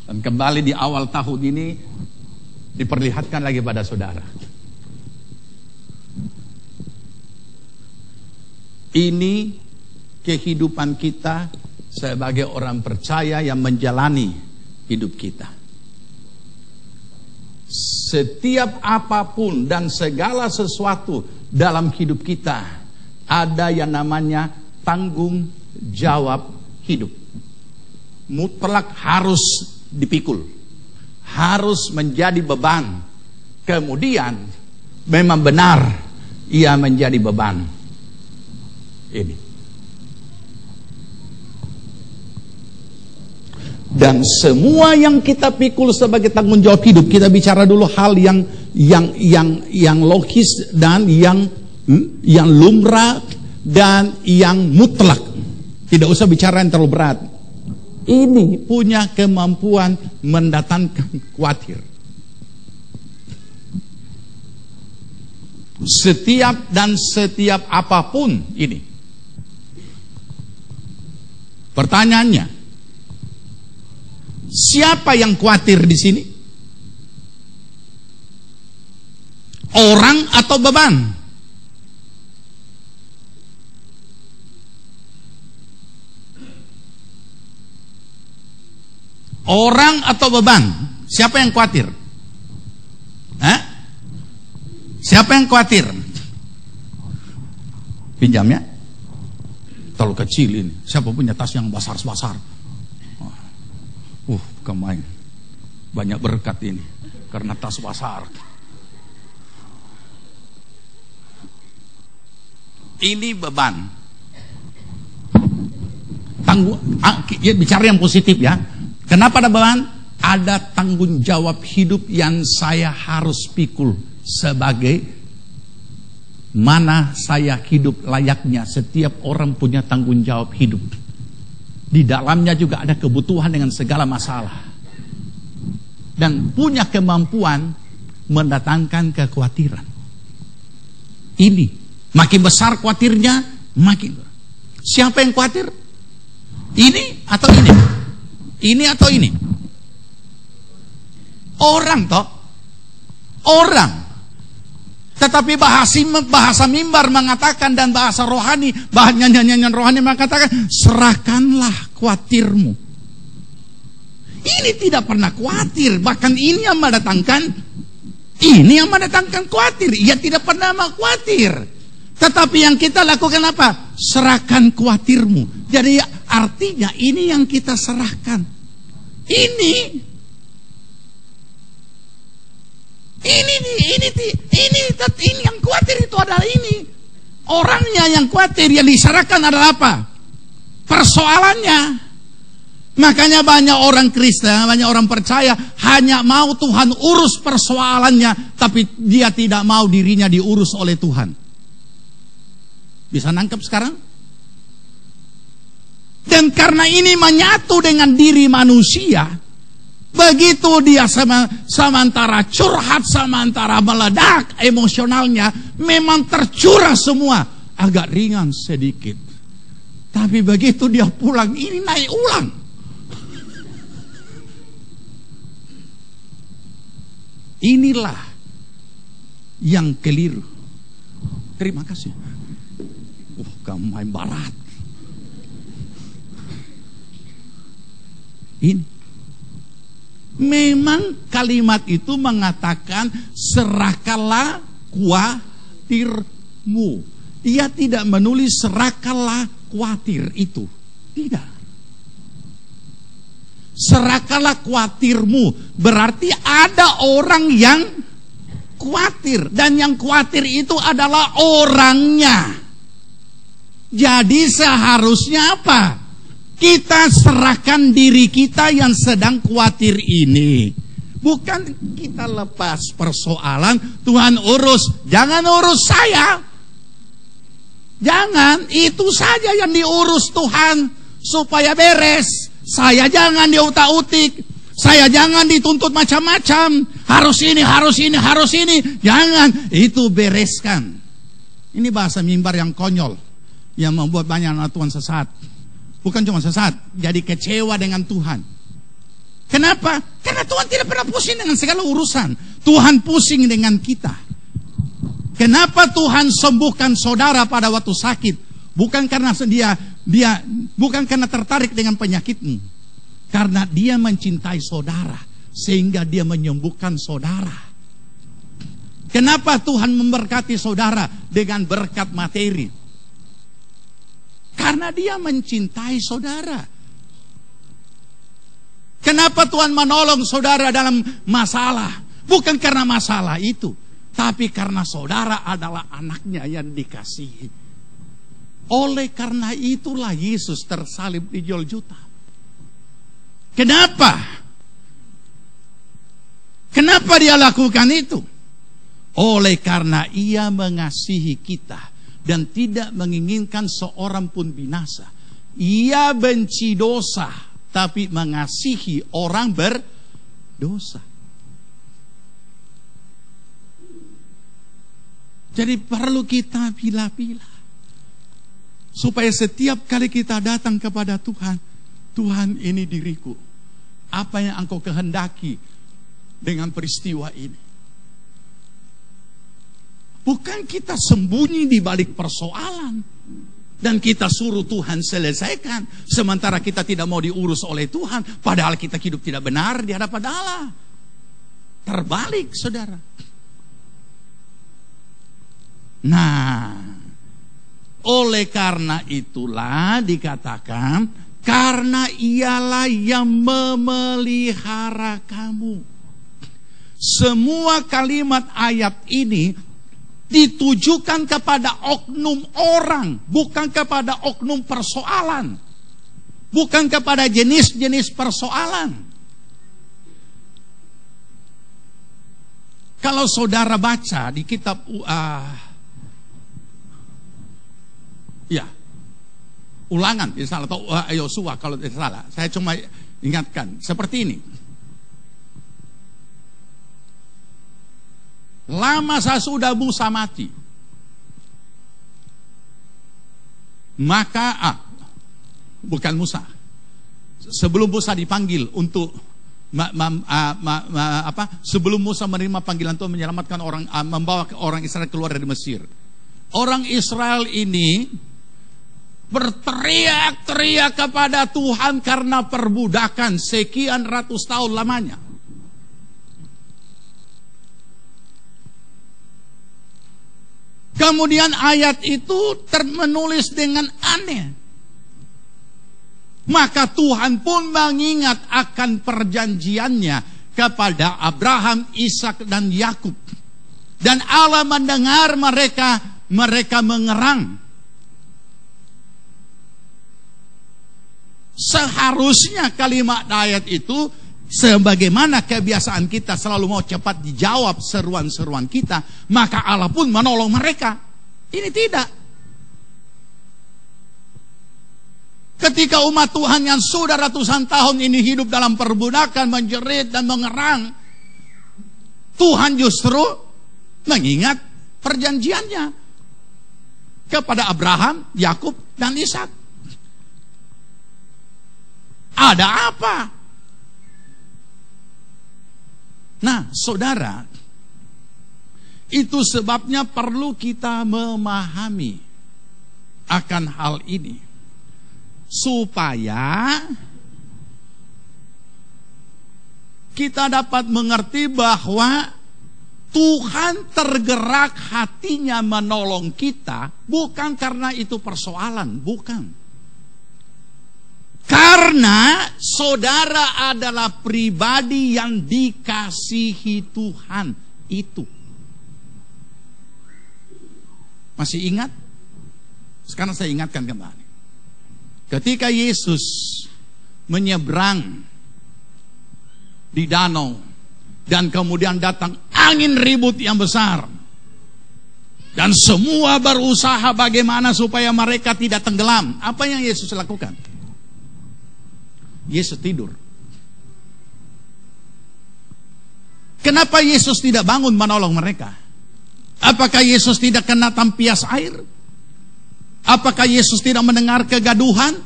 Dan kembali di awal tahun ini diperlihatkan lagi pada saudara. Ini kehidupan kita sebagai orang percaya yang menjalani hidup kita. Setiap apapun dan segala sesuatu dalam hidup kita ada yang namanya tanggung jawab hidup. Mutlak harus dipikul, harus menjadi beban. Kemudian memang benar ia menjadi beban. Ini. Dan semua yang kita pikul sebagai tanggung jawab hidup, kita bicara dulu hal yang logis dan yang lumrah dan yang mutlak. Tidak usah bicara yang terlalu berat. Ini punya kemampuan mendatangkan khawatir. Setiap apapun ini. Pertanyaannya, siapa yang khawatir di sini? Orang atau beban? Orang atau beban? Siapa yang khawatir? Siapa yang khawatir? Pinjam ya. Terlalu kecil ini. Siapa punya tas yang besar-besar? Kemain. Banyak berkat ini. Karena tas besar. Ini beban. Bicara yang positif ya. Kenapa ada beban? Ada tanggung jawab hidup yang saya harus pikul sebagai mana saya hidup layaknya. Setiap orang punya tanggung jawab hidup. Di dalamnya juga ada kebutuhan dengan segala masalah. Dan punya kemampuan mendatangkan kekhawatiran. Ini makin besar khawatirnya, makin. Siapa yang khawatir? Ini atau ini? Ini atau ini? Orang toh. Orang. Tetapi bahasa mimbar mengatakan dan bahasa rohani, nyanyian rohani mengatakan, serahkanlah khawatirmu. Ini tidak pernah khawatir, bahkan ini yang mendatangkan khawatir. Ia tidak pernah khawatir. Tetapi yang kita lakukan apa? Serahkan khawatirmu. Jadi artinya ini yang kita serahkan. Ini yang khawatir itu adalah ini. Orangnya yang khawatir, yang diserahkan adalah apa? Persoalannya. Makanya banyak orang Kristen, banyak orang percaya hanya mau Tuhan urus persoalannya, tapi dia tidak mau dirinya diurus oleh Tuhan. Bisa nangkep sekarang? Dan karena ini menyatu dengan diri manusia, begitu dia sementara curhat, sementara meledak emosionalnya, memang tercurah semua, agak ringan sedikit. Tapi begitu dia pulang, ini naik ulang. Inilah yang keliru. Terima kasih. Kamu main barat. ini. Memang kalimat itu mengatakan serahkanlah khawatirmu. Dia tidak menulis serahkanlah khawatir itu. Tidak. Serahkanlah khawatirmu. Berarti ada orang yang khawatir. Dan yang khawatir itu adalah orangnya. Jadi seharusnya apa? Kita serahkan diri kita yang sedang khawatir ini. Bukan kita lepas persoalan, Tuhan urus. Jangan urus saya. Jangan, itu saja yang diurus Tuhan. Supaya beres. Saya jangan diutak-utik. Saya jangan dituntut macam-macam. Harus ini, harus ini, harus ini. Jangan, itu bereskan. Ini bahasa mimbar yang konyol. Yang membuat banyak anak Tuhan sesat. Bukan cuma sesat, jadi kecewa dengan Tuhan. Kenapa? Karena Tuhan tidak pernah pusing dengan segala urusan. Tuhan pusing dengan kita. Kenapa Tuhan sembuhkan saudara pada waktu sakit? Bukan karena bukan karena tertarik dengan penyakitmu. Karena dia mencintai saudara, sehingga dia menyembuhkan saudara. Kenapa Tuhan memberkati saudara dengan berkat materi? Karena dia mencintai saudara. Kenapa Tuhan menolong saudara dalam masalah? Bukan karena masalah itu, tapi karena saudara adalah anaknya yang dikasihi. Oleh karena itulah Yesus tersalib di Golgota. Kenapa? Kenapa dia lakukan itu? Oleh karena ia mengasihi kita dan tidak menginginkan seorang pun binasa. Ia benci dosa, tapi mengasihi orang berdosa. Jadi perlu kita pilih-pilih. Supaya setiap kali kita datang kepada Tuhan, Tuhan, ini diriku. Apa yang Engkau kehendaki dengan peristiwa ini? Bukan kita sembunyi di balik persoalan dan kita suruh Tuhan selesaikan, sementara kita tidak mau diurus oleh Tuhan, padahal kita hidup tidak benar di hadapan Allah. Terbalik, saudara. Nah, oleh karena itulah dikatakan, karena ialah yang memelihara kamu. Semua kalimat ayat ini ditujukan kepada oknum orang, bukan kepada oknum persoalan, bukan kepada jenis-jenis persoalan. Kalau saudara baca di kitab Ulangan, misalnya, atau Yosua kalau tidak salah, saya cuma ingatkan seperti ini. Lama sesudah Musa mati, maka bukan Musa, sebelum Musa dipanggil untuk sebelum Musa menerima panggilan Tuhan menyelamatkan orang, membawa orang Israel keluar dari Mesir, orang Israel ini berteriak-teriak kepada Tuhan karena perbudakan sekian ratus tahun lamanya. Kemudian ayat itu menulis dengan aneh. Maka Tuhan pun mengingat akan perjanjiannya kepada Abraham, Ishak dan Yakub. Dan Allah mendengar mereka mengerang. Seharusnya kalimat ayat itu, sebagaimana kebiasaan kita selalu mau cepat dijawab seruan-seruan kita, maka Allah pun menolong mereka. Ini tidak. Ketika umat Tuhan yang sudah ratusan tahun ini hidup dalam perbudakan, menjerit dan mengerang, Tuhan justru mengingat perjanjiannya kepada Abraham, Yakub dan Ishak. Ada apa? Nah, saudara, itu sebabnya perlu kita memahami akan hal ini, supaya kita dapat mengerti bahwa Tuhan tergerak hatinya menolong kita bukan karena itu persoalan, bukan. Karena saudara adalah pribadi yang dikasihi Tuhan itu. Masih ingat? Sekarang saya ingatkan kembali. Ketika Yesus menyeberang di danau dan kemudian datang angin ribut yang besar, dan semua berusaha bagaimana supaya mereka tidak tenggelam, apa yang Yesus lakukan? Yesus tidur. Kenapa Yesus tidak bangun menolong mereka? Apakah Yesus tidak kena tampias air? Apakah Yesus tidak mendengar kegaduhan?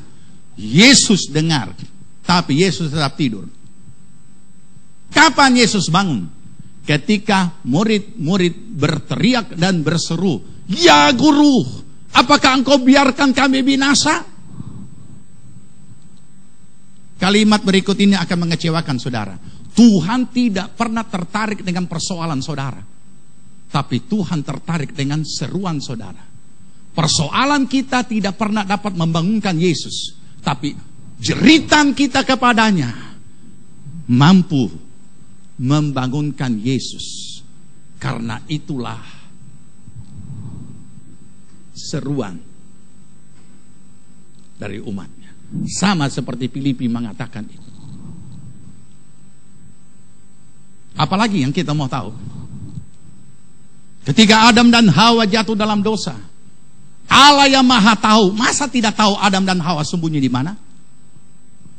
Yesus dengar, tapi Yesus tetap tidur. Kapan Yesus bangun? Ketika murid-murid berteriak dan berseru, "Ya Guru, apakah engkau biarkan kami binasa?" Kalimat berikut ini akan mengecewakan saudara. Tuhan tidak pernah tertarik dengan persoalan saudara, tapi Tuhan tertarik dengan seruan saudara. Persoalan kita tidak pernah dapat membangunkan Yesus, tapi jeritan kita kepadanya mampu membangunkan Yesus. Karena itulah seruan dari umatnya. Sama seperti Filipi mengatakan itu. Apalagi yang kita mau tahu? Ketika Adam dan Hawa jatuh dalam dosa, Allah yang Maha Tahu, masa tidak tahu Adam dan Hawa sembunyi di mana?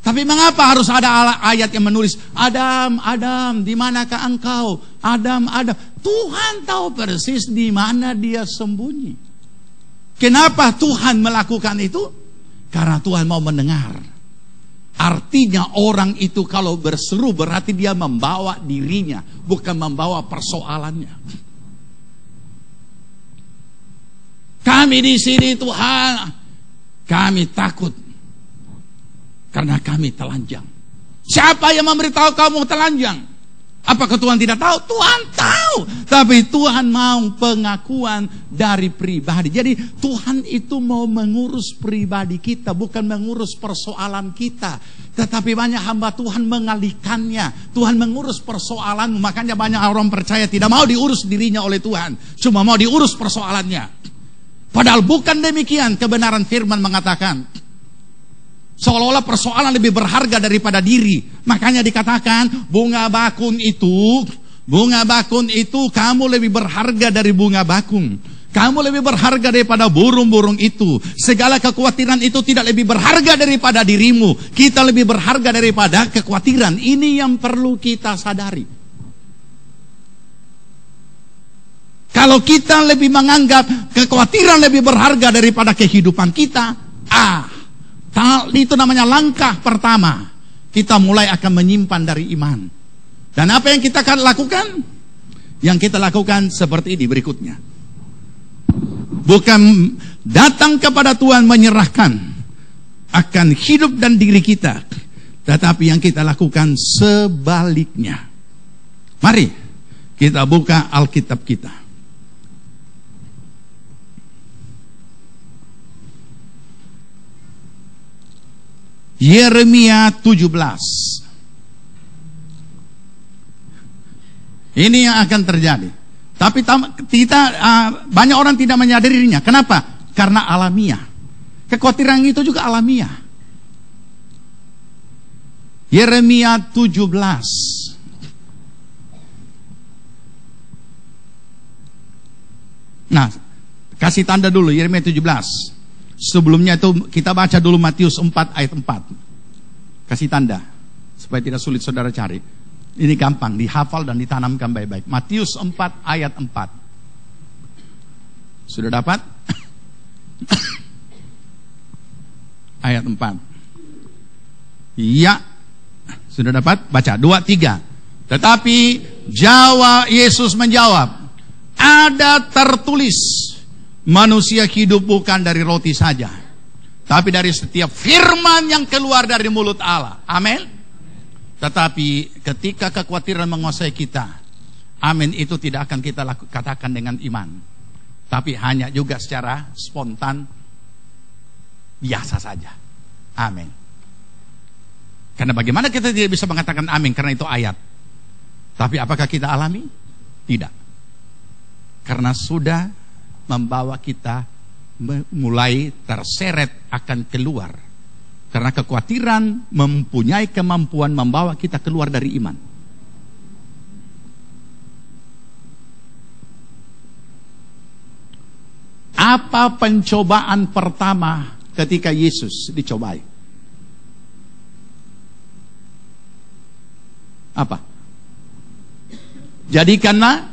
Tapi mengapa harus ada ayat yang menulis, "Adam, Adam, di manakah engkau? Adam, Adam." Tuhan tahu persis di mana dia sembunyi. Kenapa Tuhan melakukan itu? Karena Tuhan mau mendengar. Artinya orang itu kalau berseru berarti dia membawa dirinya, bukan membawa persoalannya. Kami di sini Tuhan, kami takut karena kami telanjang. Siapa yang memberitahu kamu telanjang? Apakah Tuhan tidak tahu? Tuhan tahu. Tapi Tuhan mau pengakuan dari pribadi. Jadi Tuhan itu mau mengurus pribadi kita, bukan mengurus persoalan kita. Tetapi banyak hamba Tuhan mengalihkannya. Tuhan mengurus persoalan. Makanya banyak orang percaya tidak mau diurus dirinya oleh Tuhan, cuma mau diurus persoalannya. Padahal bukan demikian. Kebenaran firman mengatakan seolah-olah persoalan lebih berharga daripada diri. Makanya dikatakan bunga bakung itu kamu lebih berharga dari bunga bakung. Kamu lebih berharga daripada burung-burung itu. Segala kekhawatiran itu tidak lebih berharga daripada dirimu. Kita lebih berharga daripada kekhawatiran. Ini yang perlu kita sadari. Kalau kita lebih menganggap kekhawatiran lebih berharga daripada kehidupan kita, itu namanya langkah pertama. Kita mulai akan menyimpan dari iman. Dan apa yang kita akan lakukan? Yang kita lakukan seperti ini berikutnya. Bukan datang kepada Tuhan menyerahkan akan hidup dan diri kita, tetapi yang kita lakukan sebaliknya. Mari kita buka Alkitab kita. Yeremia 17. Ini yang akan terjadi. Tapi banyak orang tidak menyadarinya. Kenapa? Karena alamiah. Kekhawatiran itu juga alamiah. Yeremia 17. Nah, kasih tanda dulu Yeremia 17. Sebelumnya itu kita baca dulu Matius 4 ayat 4. Kasih tanda supaya tidak sulit saudara cari. Ini gampang dihafal dan ditanamkan baik-baik. Matius 4 ayat 4. Sudah dapat? Ayat 4. Iya. Sudah dapat? Baca 2, 3. Tetapi Yesus menjawab, ada tertulis, manusia hidup bukan dari roti saja, tapi dari setiap firman yang keluar dari mulut Allah. Amin. Tetapi ketika kekhawatiran menguasai kita, amin itu tidak akan kita katakan dengan iman, tapi hanya juga secara spontan, biasa saja. Amin. Karena bagaimana kita tidak bisa mengatakan amin? Karena itu ayat. Tapi apakah kita alami? Tidak. Karena sudah membawa kita mulai terseret akan keluar. Karena kekhawatiran mempunyai kemampuan membawa kita keluar dari iman. Apa pencobaan pertama ketika Yesus dicobai? Apa? Jadikanlah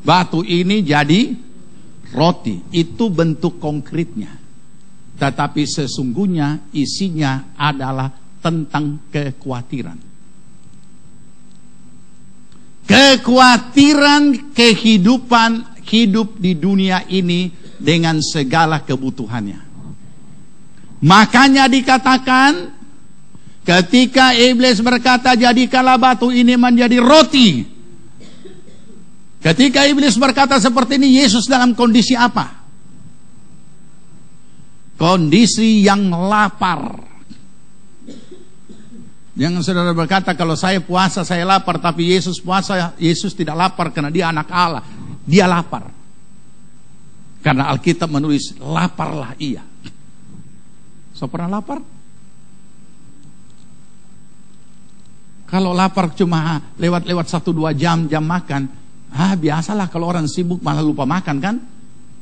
batu ini jadi roti. Itu bentuk konkretnya. Tetapi sesungguhnya isinya adalah tentang kekhawatiran. Kekhawatiran kehidupan hidup di dunia ini dengan segala kebutuhannya. Makanya dikatakan ketika iblis berkata, jadikanlah batu ini menjadi roti. Ketika iblis berkata seperti ini, Yesus dalam kondisi apa? Kondisi yang lapar. Jangan saudara berkata, kalau saya puasa saya lapar, tapi Yesus puasa, Yesus tidak lapar karena dia anak Allah. Dia lapar. Karena Alkitab menulis, laparlah ia. So pernah lapar? Kalau lapar cuma lewat-lewat 1-2 jam makan, biasalah kalau orang sibuk malah lupa makan kan.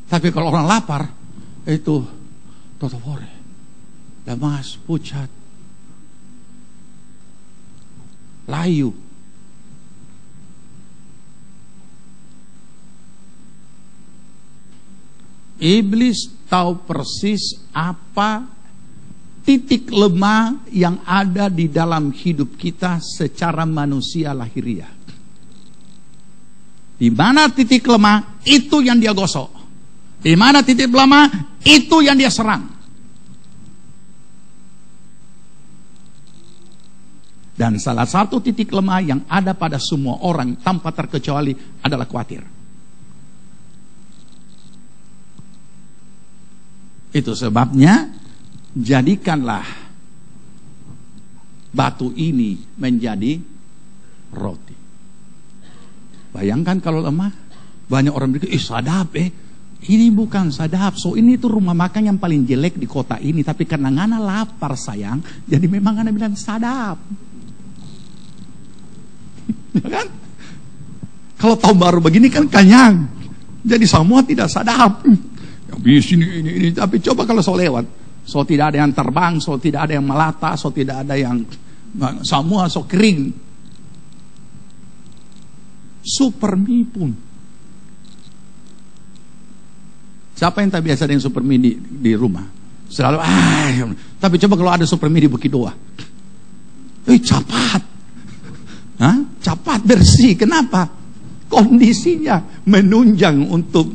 Tapi kalau orang lapar, itu totopore, lemas, pucat, layu. Iblis tahu persis apa titik lemah yang ada di dalam hidup kita secara manusia lahiriah. Di mana titik lemah, itu yang dia gosok. Di mana titik lemah, itu yang dia serang. Dan salah satu titik lemah yang ada pada semua orang tanpa terkecuali adalah khawatir. Itu sebabnya jadikanlah batu ini menjadi roti. Bayangkan kalau lemah, banyak orang berkata, sadap ini bukan sadap. So ini tuh rumah makan yang paling jelek di kota ini. Tapi karena ngana lapar sayang, jadi memang ngana bilang sadap. Ya kan? Kalau tahun baru begini kan kanyang. Jadi semua tidak sadap. Habis ini. Tapi coba kalau so lewat, so tidak ada yang terbang, so tidak ada yang melata, so tidak ada yang semua so kering. Super mie pun. Siapa yang tak biasa dengan super mie di rumah? Selalu tapi coba kalau ada super mie di Bukit Doa. Cepat. Cepat bersih. Kenapa? Kondisinya menunjang untuk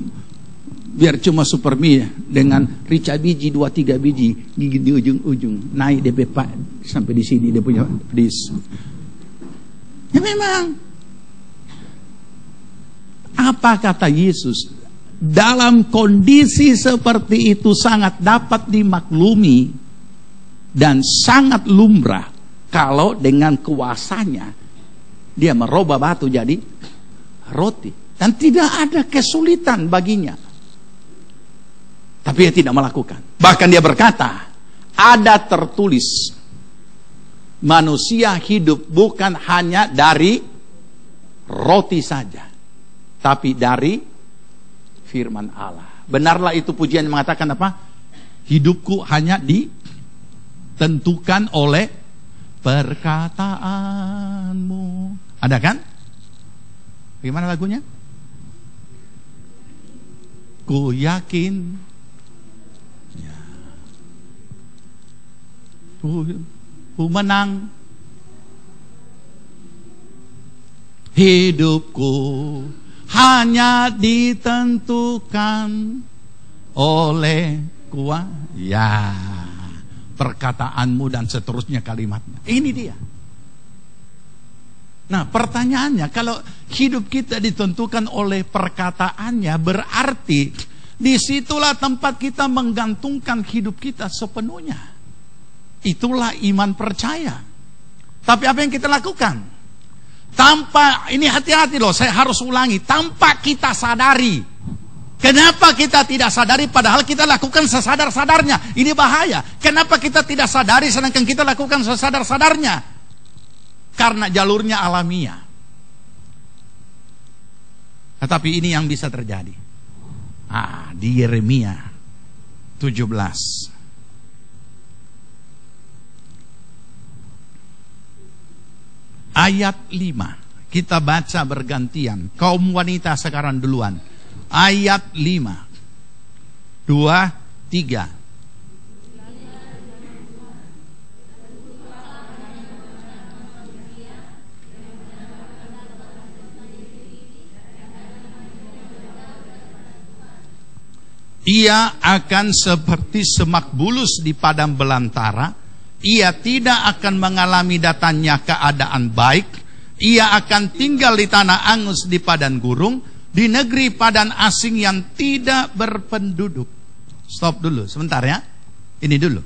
biar cuma super mie dengan rica biji 2-3 biji gigit di ujung-ujung, naik DP Pak sampai di sini dia punya pedis. Ya memang. Apa kata Yesus? Dalam kondisi seperti itu sangat dapat dimaklumi dan sangat lumrah kalau dengan kuasanya dia merubah batu jadi roti dan tidak ada kesulitan baginya. Tapi dia tidak melakukan. Bahkan dia berkata, ada tertulis manusia hidup bukan hanya dari roti saja, tapi dari firman Allah. Benarlah itu pujian yang mengatakan apa? Hidupku hanya ditentukan oleh perkataanmu. Ada kan? Bagaimana lagunya? Ku yakin ku menang, hidupku hanya ditentukan oleh kuasa. Ya, perkataanmu dan seterusnya kalimatnya. Ini dia. Nah, pertanyaannya, kalau hidup kita ditentukan oleh perkataannya, berarti disitulah tempat kita menggantungkan hidup kita sepenuhnya. Itulah iman percaya. Tapi apa yang kita lakukan? Tanpa, ini hati-hati loh, saya harus ulangi, tanpa kita sadari. Kenapa kita tidak sadari padahal kita lakukan sesadar-sadarnya? Ini bahaya. Kenapa kita tidak sadari sedangkan kita lakukan sesadar-sadarnya? Karena jalurnya alamiah. Tetapi ini yang bisa terjadi. Di Yeremia 17. Ayat 5. Kita baca bergantian. Kaum wanita sekarang duluan. Ayat 5. 2, 3. Ia akan seperti semak bulus di padang belantara. Ia tidak akan mengalami datangnya keadaan baik. Ia akan tinggal di tanah angus di padang gurun, di negeri padan asing yang tidak berpenduduk. Stop dulu, sebentar ya. Ini dulu.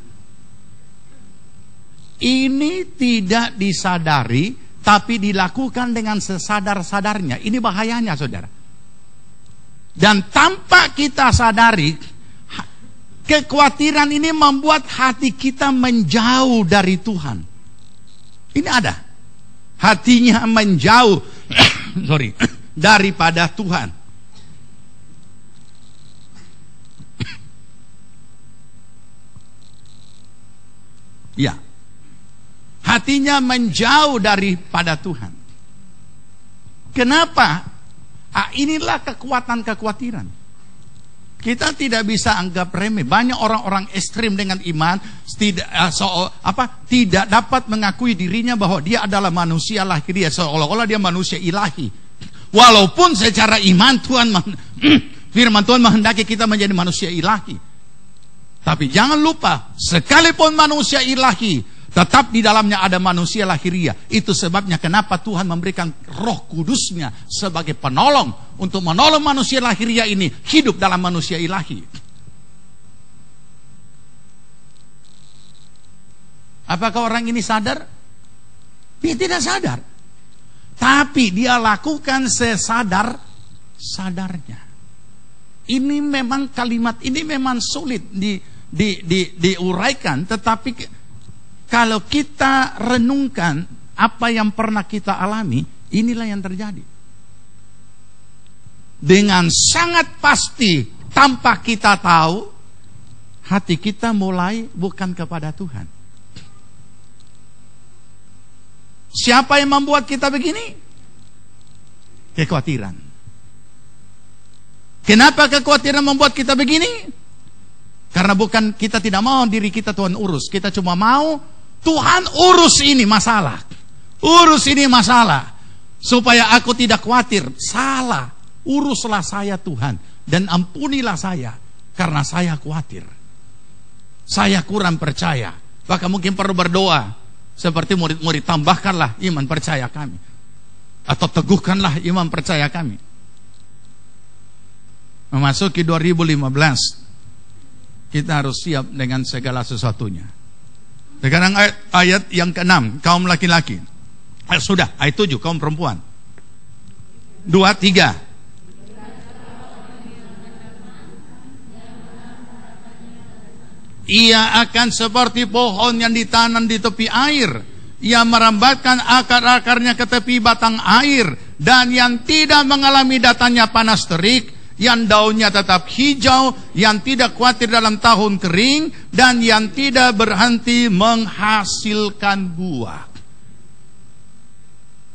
Ini tidak disadari, tapi dilakukan dengan sesadar-sadarnya. Ini bahayanya, saudara. Dan tanpa kita sadari, kekhawatiran ini membuat hati kita menjauh dari Tuhan. Ini ada. Hatinya menjauh daripada Tuhan. Ya. Hatinya menjauh daripada Tuhan. Kenapa? Inilah kekuatan-kekhawatiran. Kita tidak bisa anggap remeh. Banyak orang-orang ekstrim dengan iman tidak dapat mengakui dirinya bahwa dia adalah manusia lahiriah, seolah-olah dia manusia ilahi. Walaupun secara iman firman Tuhan menghendaki kita menjadi manusia ilahi. Tapi jangan lupa, sekalipun manusia ilahi, tetap di dalamnya ada manusia lahiriah. Itu sebabnya kenapa Tuhan memberikan Roh Kudusnya sebagai penolong untuk menolong manusia lahiriah ini hidup dalam manusia ilahi. Apakah orang ini sadar? Dia tidak sadar. Tapi dia lakukan sesadar-sadarnya. Ini memang kalimat ini memang sulit diuraikan, tetapi kalau kita renungkan apa yang pernah kita alami, inilah yang terjadi. Dengan sangat pasti, tanpa kita tahu, hati kita mulai bukan kepada Tuhan. Siapa yang membuat kita begini? Kekhawatiran. Kenapa kekhawatiran membuat kita begini? Karena bukan kita tidak mau diri kita Tuhan urus. Kita cuma mau Tuhan urus ini masalah. Urus ini masalah. Supaya aku tidak khawatir. Salah. Uruslah saya Tuhan. Dan ampunilah saya. Karena saya khawatir. Saya kurang percaya. Bahkan mungkin perlu berdoa. Seperti murid-murid, tambahkanlah iman percaya kami. Atau teguhkanlah iman percaya kami. Memasuki 2015. Kita harus siap dengan segala sesuatunya. Sekarang ayat yang ke-6, kaum laki-laki. Sudah, ayat 7, kaum perempuan. 2, 3. Ia akan seperti pohon yang ditanam di tepi air. Ia merambatkan akar-akarnya ke tepi batang air. Dan yang tidak mengalami datangnya panas terik, yang daunnya tetap hijau, yang tidak khawatir dalam tahun kering, dan yang tidak berhenti menghasilkan buah.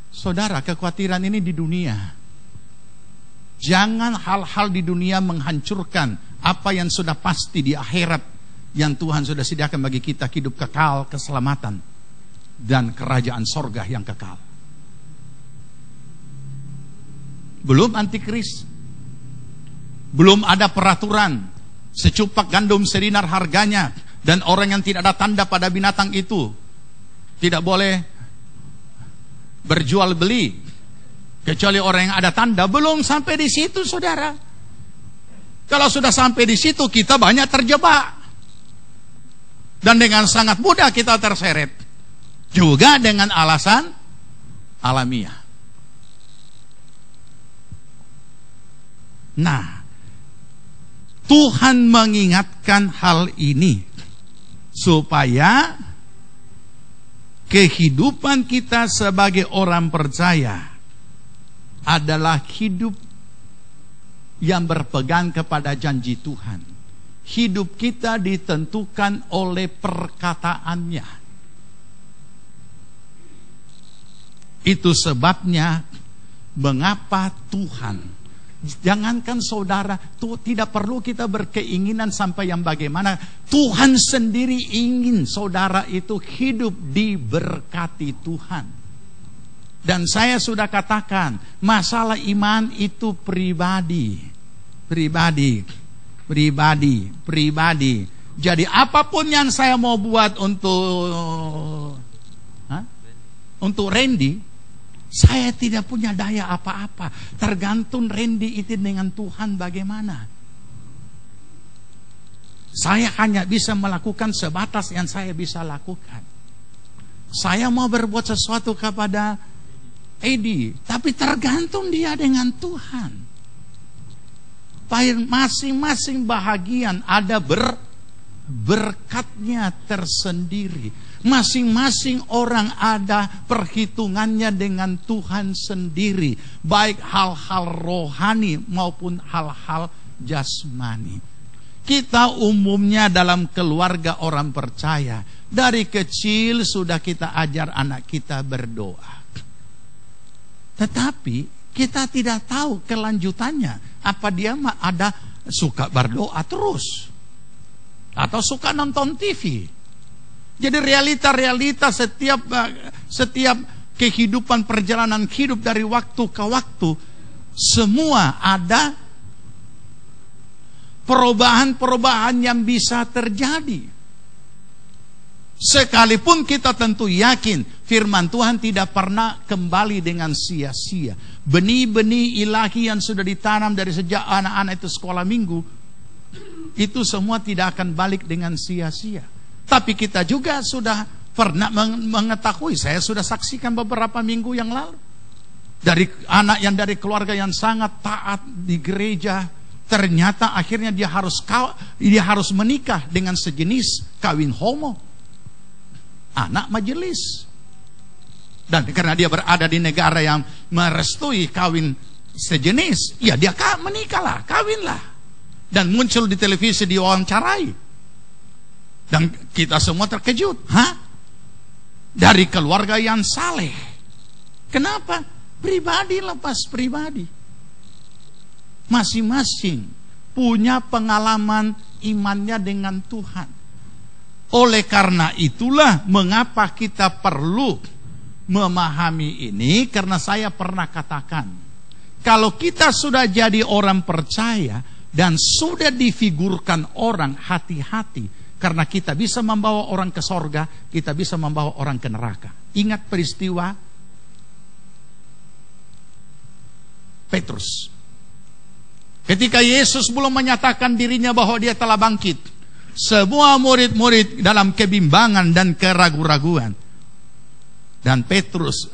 Saudara, kekhawatiran ini di dunia. Jangan hal-hal di dunia menghancurkan apa yang sudah pasti di akhirat, yang Tuhan sudah sediakan bagi kita, hidup kekal, keselamatan, dan kerajaan sorga yang kekal. Belum antikris. Belum ada peraturan secupak gandum sedinar harganya, Dan orang yang tidak ada tanda pada binatang itu tidak boleh berjual beli, kecuali orang yang ada tanda. Belum sampai di situ, saudara. Kalau sudah sampai di situ, kita banyak terjebak. Dan dengan sangat mudah kita terseret. Juga dengan alasan alamiah. Nah, Tuhan mengingatkan hal ini supaya kehidupan kita sebagai orang percaya adalah hidup yang berpegang kepada janji Tuhan. Hidup kita ditentukan oleh perkataannya. Itu sebabnya mengapa Tuhan, jangankan saudara, tidak perlu kita berkeinginan sampai yang bagaimana. Tuhan sendiri ingin saudara itu hidup diberkati Tuhan. Dan saya sudah katakan, masalah iman itu pribadi. Jadi apapun yang saya mau buat untuk Randy, saya tidak punya daya apa-apa. Tergantung Randy itu dengan Tuhan bagaimana. Saya hanya bisa melakukan sebatas yang saya bisa lakukan. Saya mau berbuat sesuatu kepada Edi, tapi tergantung dia dengan Tuhan. Masing-masing bahagian ada berkatnya tersendiri. Masing-masing orang ada perhitungannya dengan Tuhan sendiri, baik hal-hal rohani maupun hal-hal jasmani. Kita umumnya dalam keluarga orang percaya, dari kecil sudah kita ajar anak kita berdoa. Tetapi kita tidak tahu kelanjutannya. Apa dia ada suka berdoa terus, atau suka nonton TV. Jadi realita setiap kehidupan, perjalanan hidup dari waktu ke waktu, semua ada perubahan-perubahan yang bisa terjadi. Sekalipun kita tentu yakin firman Tuhan tidak pernah kembali dengan sia-sia. Benih-benih ilahi yang sudah ditanam dari sejak anak-anak itu sekolah minggu, itu semua tidak akan balik dengan sia-sia. Tapi kita juga sudah pernah mengetahui, saya sudah saksikan beberapa minggu yang lalu, dari anak yang dari keluarga yang sangat taat di gereja, ternyata akhirnya dia harus menikah dengan sejenis, kawin homo, anak majelis. Dan karena dia berada di negara yang merestui kawin sejenis, ya dia menikahlah, kawinlah. Dan muncul di televisi, diwawancarai. Dan kita semua terkejut. Dari keluarga yang saleh. Kenapa? Pribadi lepas pribadi. Masing-masing punya pengalaman imannya dengan Tuhan. Oleh karena itulah mengapa kita perlu memahami ini, karena saya pernah katakan, kalau kita sudah jadi orang percaya dan sudah difigurkan orang, hati-hati, karena kita bisa membawa orang ke sorga, kita bisa membawa orang ke neraka. Ingat peristiwa Petrus. Ketika Yesus belum menyatakan dirinya bahwa dia telah bangkit, semua murid-murid dalam kebimbangan dan keraguan-raguan. Dan Petrus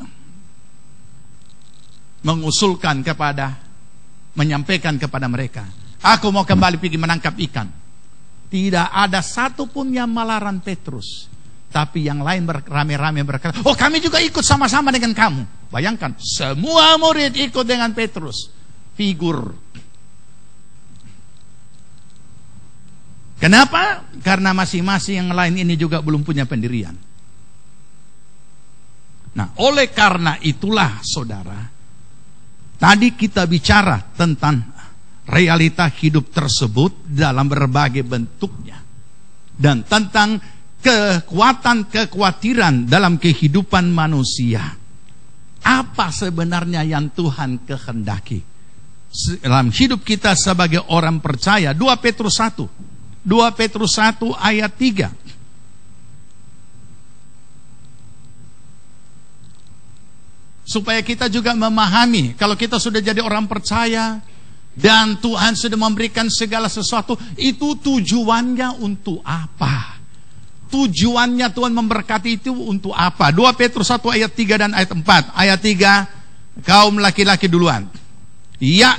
menyampaikan kepada mereka, aku mau kembali pergi menangkap ikan. Tidak ada satupun yang melarang Petrus. Tapi yang lain rame-rame berkata, oh kami juga ikut sama-sama dengan kamu. Bayangkan, semua murid ikut dengan Petrus. Figur. Kenapa? Karena masing-masing yang lain ini juga belum punya pendirian. Nah, oleh karena itulah saudara, tadi kita bicara tentang realita hidup tersebut dalam berbagai bentuknya, dan tentang kekhawatiran dalam kehidupan manusia. Apa sebenarnya yang Tuhan kehendaki dalam hidup kita sebagai orang percaya? 2 Petrus 1 2 Petrus 1 ayat 3. Supaya kita juga memahami, kalau kita sudah jadi orang percaya dan Tuhan sudah memberikan segala sesuatu, itu tujuannya untuk apa? Tujuannya Tuhan memberkati itu untuk apa? 2 Petrus 1 ayat 3 dan ayat 4. Ayat 3, kaum laki-laki duluan. Ya,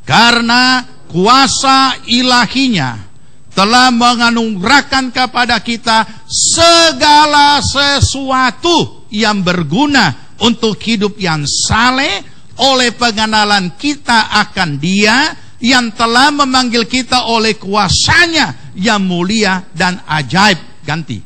karena kuasa ilahinya telah menganugerahkan kepada kita segala sesuatu yang berguna untuk hidup yang saleh oleh pengenalan kita akan Dia yang telah memanggil kita oleh kuasanya yang mulia dan ajaib. Ganti.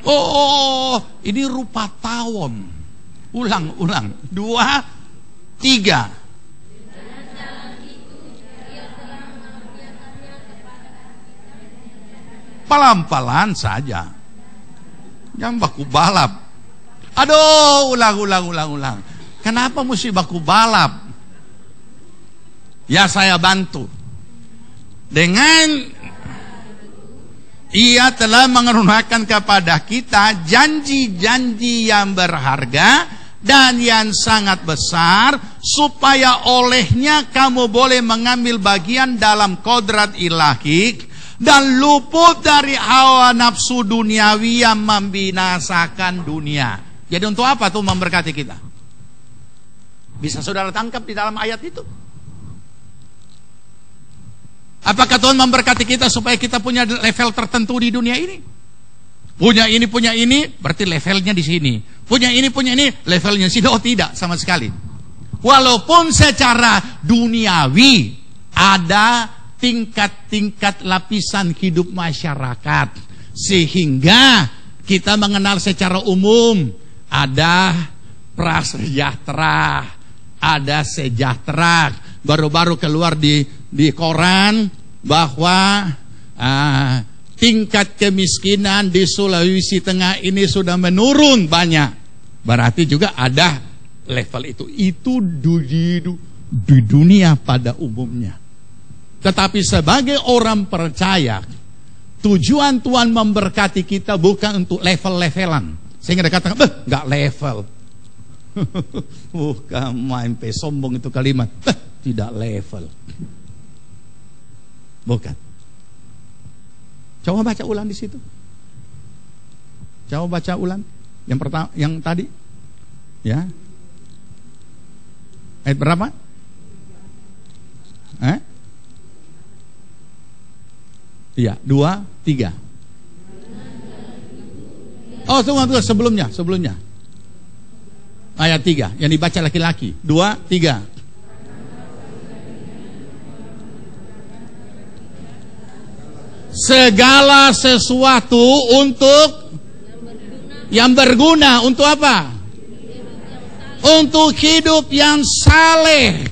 Oh, ini rupa tawon. Ulang. 2, 3. Pelan-pelan saja. Jangan baku balap. Aduh, ulang. Kenapa mesti baku balap? Ya, saya bantu. Dengan Ia telah mengaruniakan kepada kita janji-janji yang berharga dan yang sangat besar, supaya olehnya kamu boleh mengambil bagian dalam kodrat ilahi dan luput dari hawa nafsu duniawi yang membinasakan dunia. Jadi untuk apa tuh memberkati kita? Bisa saudara tangkap di dalam ayat itu? Apakah Tuhan memberkati kita supaya kita punya level tertentu di dunia ini? Punya ini, berarti levelnya di sini. Punya ini, levelnya di sini. Oh, tidak, sama sekali. Walaupun secara duniawi ada tingkat-tingkat lapisan hidup masyarakat, sehingga kita mengenal secara umum ada prasejahtera, ada sejahtera. Baru-baru keluar di koran bahwa tingkat kemiskinan di Sulawesi Tengah ini sudah menurun banyak. Berarti juga ada level itu. Itu di dunia pada umumnya. Tetapi sebagai orang percaya, tujuan Tuhan memberkati kita bukan untuk level-levelan. Sehingga dia katakan, nggak level. Bukan main sombong itu kalimat. Tidak level. Bukan. Coba baca ulang di situ. Coba baca ulang. Yang pertama, yang tadi. Ya. Ayat berapa? Iya, 2, 3. Oh, tunggu, sebelumnya. Ayat 3, yang dibaca laki-laki. 2, 3. Segala sesuatu untuk yang berguna. Untuk apa? Untuk hidup yang saleh.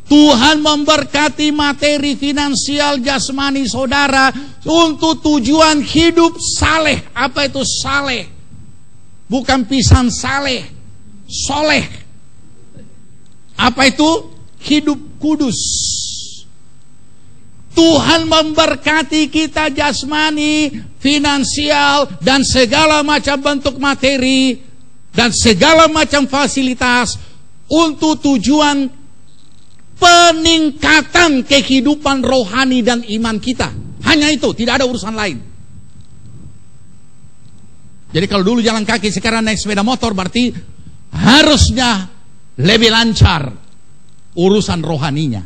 Tuhan memberkati materi finansial jasmani saudara untuk tujuan hidup saleh. Apa itu saleh? Bukan pisang saleh, soleh. Apa itu? Hidup kudus. Tuhan memberkati kita jasmani, finansial, dan segala macam bentuk materi dan segala macam fasilitas untuk tujuan peningkatan kehidupan rohani dan iman kita. Hanya itu, tidak ada urusan lain. Jadi kalau dulu jalan kaki, sekarang naik sepeda motor, berarti harusnya lebih lancar urusan rohaninya.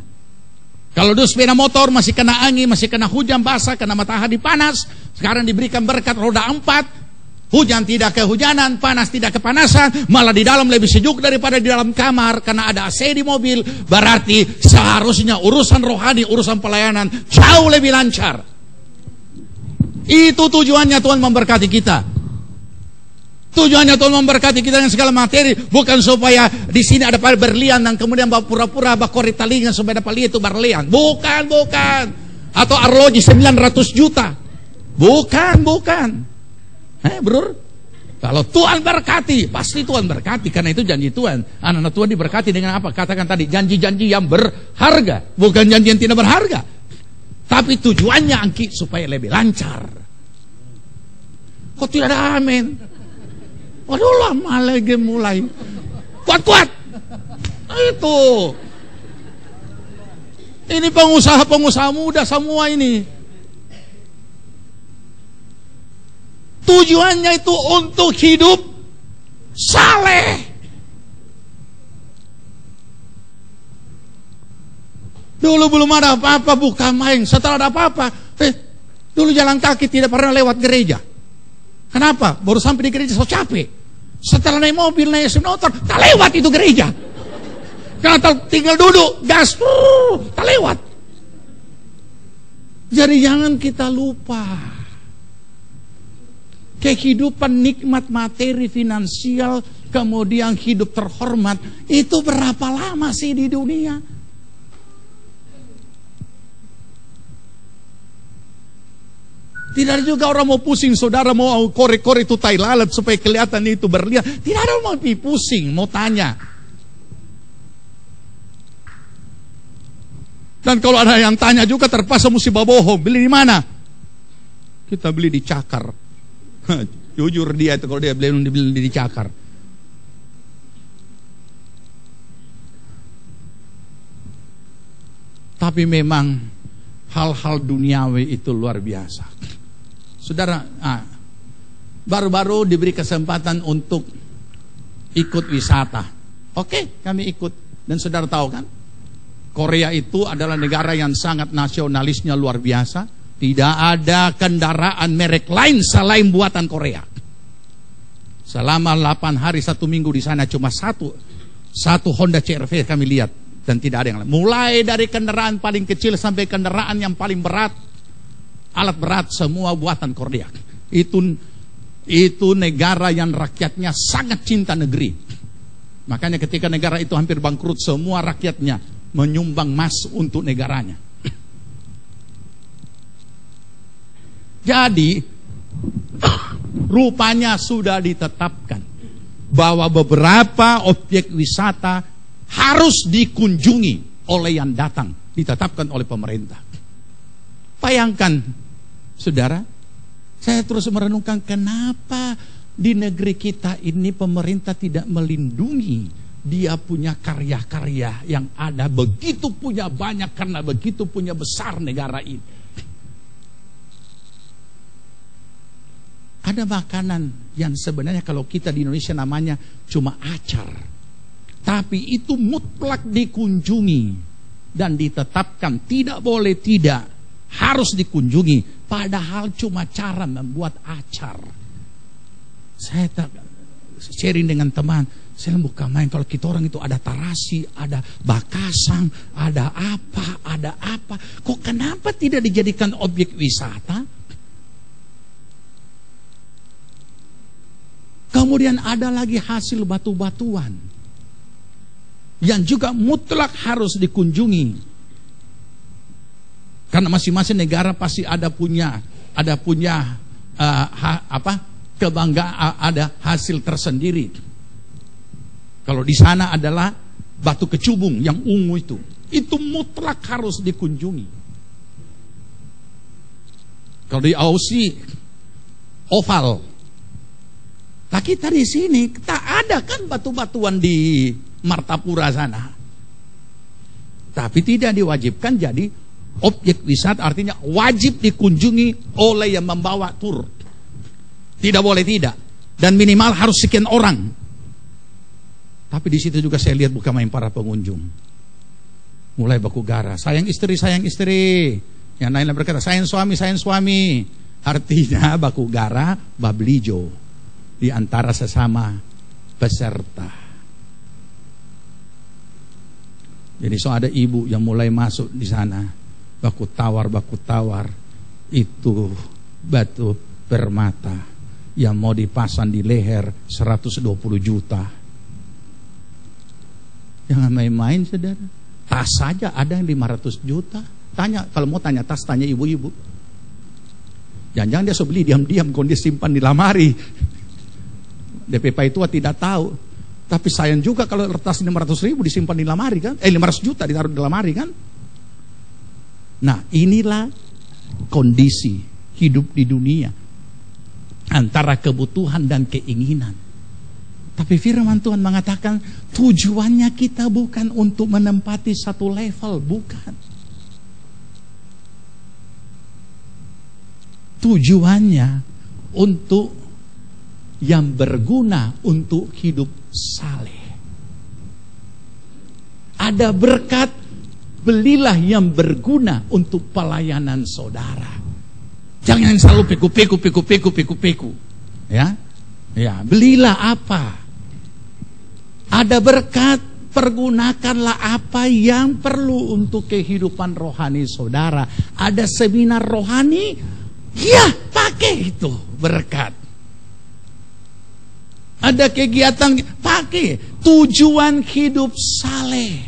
Kalau dulu sepeda motor masih kena angin, masih kena hujan basah, kena matahari panas, sekarang diberikan berkat roda 4. Hujan tidak kehujanan, panas tidak kepanasan, malah di dalam lebih sejuk daripada di dalam kamar karena ada AC di mobil. Berarti seharusnya urusan rohani, urusan pelayanan jauh lebih lancar. Itu tujuannya Tuhan memberkati kita. Tujuannya Tuhan memberkati kita dengan segala materi, bukan supaya di sini ada berlian dan kemudian pura-pura bakori talingan supaya dapat lihat itu berlian. Bukan. Atau arloji 900 juta. Bukan. Bro? Kalau Tuhan berkati, pasti Tuhan berkati, karena itu janji Tuhan. Anak-anak Tuhan diberkati dengan apa? Katakan tadi, janji-janji yang berharga, bukan janji yang tidak berharga. Tapi tujuannya Angki supaya lebih lancar. Kok tidak ada amin? Waduh, lama lagi mulai. Kuat-kuat. Itu. Ini pengusaha-pengusaha muda semua ini. Tujuannya itu untuk hidup saleh. Dulu belum ada apa-apa, bukan main. Setelah ada apa-apa, dulu jalan kaki tidak pernah lewat gereja. Kenapa? Baru sampai di gereja so capek. Setelah naik mobil, naik motor, tak lewat itu gereja. Karena tinggal duduk, gas, tak lewat. Jadi jangan kita lupa. Kehidupan nikmat materi finansial, kemudian hidup terhormat, itu berapa lama sih di dunia? Tidak ada juga orang mau pusing, saudara mau korek-korek itu tai lalat supaya kelihatan itu berlian. Tidak ada orang mau pusing, mau tanya. Dan kalau ada yang tanya juga terpaksa mesti bohong. Beli di mana? Kita beli di Cakar. Jujur dia itu kalau dia beli di Cakar. Tapi memang hal-hal duniawi itu luar biasa. Saudara, baru-baru diberi kesempatan untuk ikut wisata. Oke, kami ikut. Dan saudara tahu kan, Korea itu adalah negara yang sangat nasionalisnya luar biasa. Tidak ada kendaraan merek lain selain buatan Korea. Selama 8 hari 1 minggu di sana cuma satu Honda CR-V kami lihat, dan tidak ada yang lain. Mulai dari kendaraan paling kecil sampai kendaraan yang paling berat, alat berat, semua buatan Korea. Itu negara yang rakyatnya sangat cinta negeri. Makanya ketika negara itu hampir bangkrut, semua rakyatnya menyumbang emas untuk negaranya. Jadi rupanya sudah ditetapkan bahwa beberapa objek wisata harus dikunjungi oleh yang datang, ditetapkan oleh pemerintah. Bayangkan, saudara, saya terus merenungkan kenapa di negeri kita ini pemerintah tidak melindungi dia punya karya-karya yang ada begitu punya banyak, karena begitu punya besar negara ini. Ada makanan yang sebenarnya kalau kita di Indonesia namanya cuma acar, tapi itu mutlak dikunjungi dan ditetapkan, tidak boleh tidak, harus dikunjungi. Padahal cuma cara membuat acar. Saya sharing dengan teman, saya bukan main. Kalau kita orang itu ada tarasi, ada bakasang, ada apa. Kok kenapa tidak dijadikan objek wisata? Kemudian ada lagi hasil batu-batuan yang juga mutlak harus dikunjungi. Karena masing-masing negara pasti ada punya kebanggaan, ada hasil tersendiri. Kalau di sana adalah batu kecubung yang ungu itu mutlak harus dikunjungi. Kalau di Aussie oval. Nah kita di sini tak ada kan batu-batuan di Martapura sana. Tapi tidak diwajibkan jadi objek wisata, artinya wajib dikunjungi oleh yang membawa tur. Tidak boleh tidak. Dan minimal harus sekian orang. Tapi di situ juga saya lihat bukan main para pengunjung. Mulai baku gara, sayang istri. Yang lain berkata sayang suami. Artinya baku gara, bablijo di antara sesama peserta. Jadi ada ibu yang mulai masuk di sana, baku tawar itu batu permata yang mau dipasang di leher 120 juta. Jangan main-main, saudara. Tas saja ada yang 500 juta. Tanya, kalau mau tanya tas, tanya ibu-ibu. Jangan-jangan dia beli diam-diam, kalau dia simpan di lamari. DP Pak tua tidak tahu. Tapi sayang juga kalau kertas 500.000 disimpan di lemari kan? 500 juta ditaruh di lemari kan? Nah, inilah kondisi hidup di dunia antara kebutuhan dan keinginan. Tapi firman Tuhan mengatakan tujuannya kita bukan untuk menempati satu level, bukan. Tujuannya untuk yang berguna untuk hidup saleh. Ada berkat, belilah yang berguna untuk pelayanan saudara. Jangan selalu peku. Ya, belilah apa? Ada berkat, pergunakanlah apa yang perlu untuk kehidupan rohani saudara. Ada seminar rohani, ya pakai itu berkat. Ada kegiatan, pakai. Tujuan hidup saleh,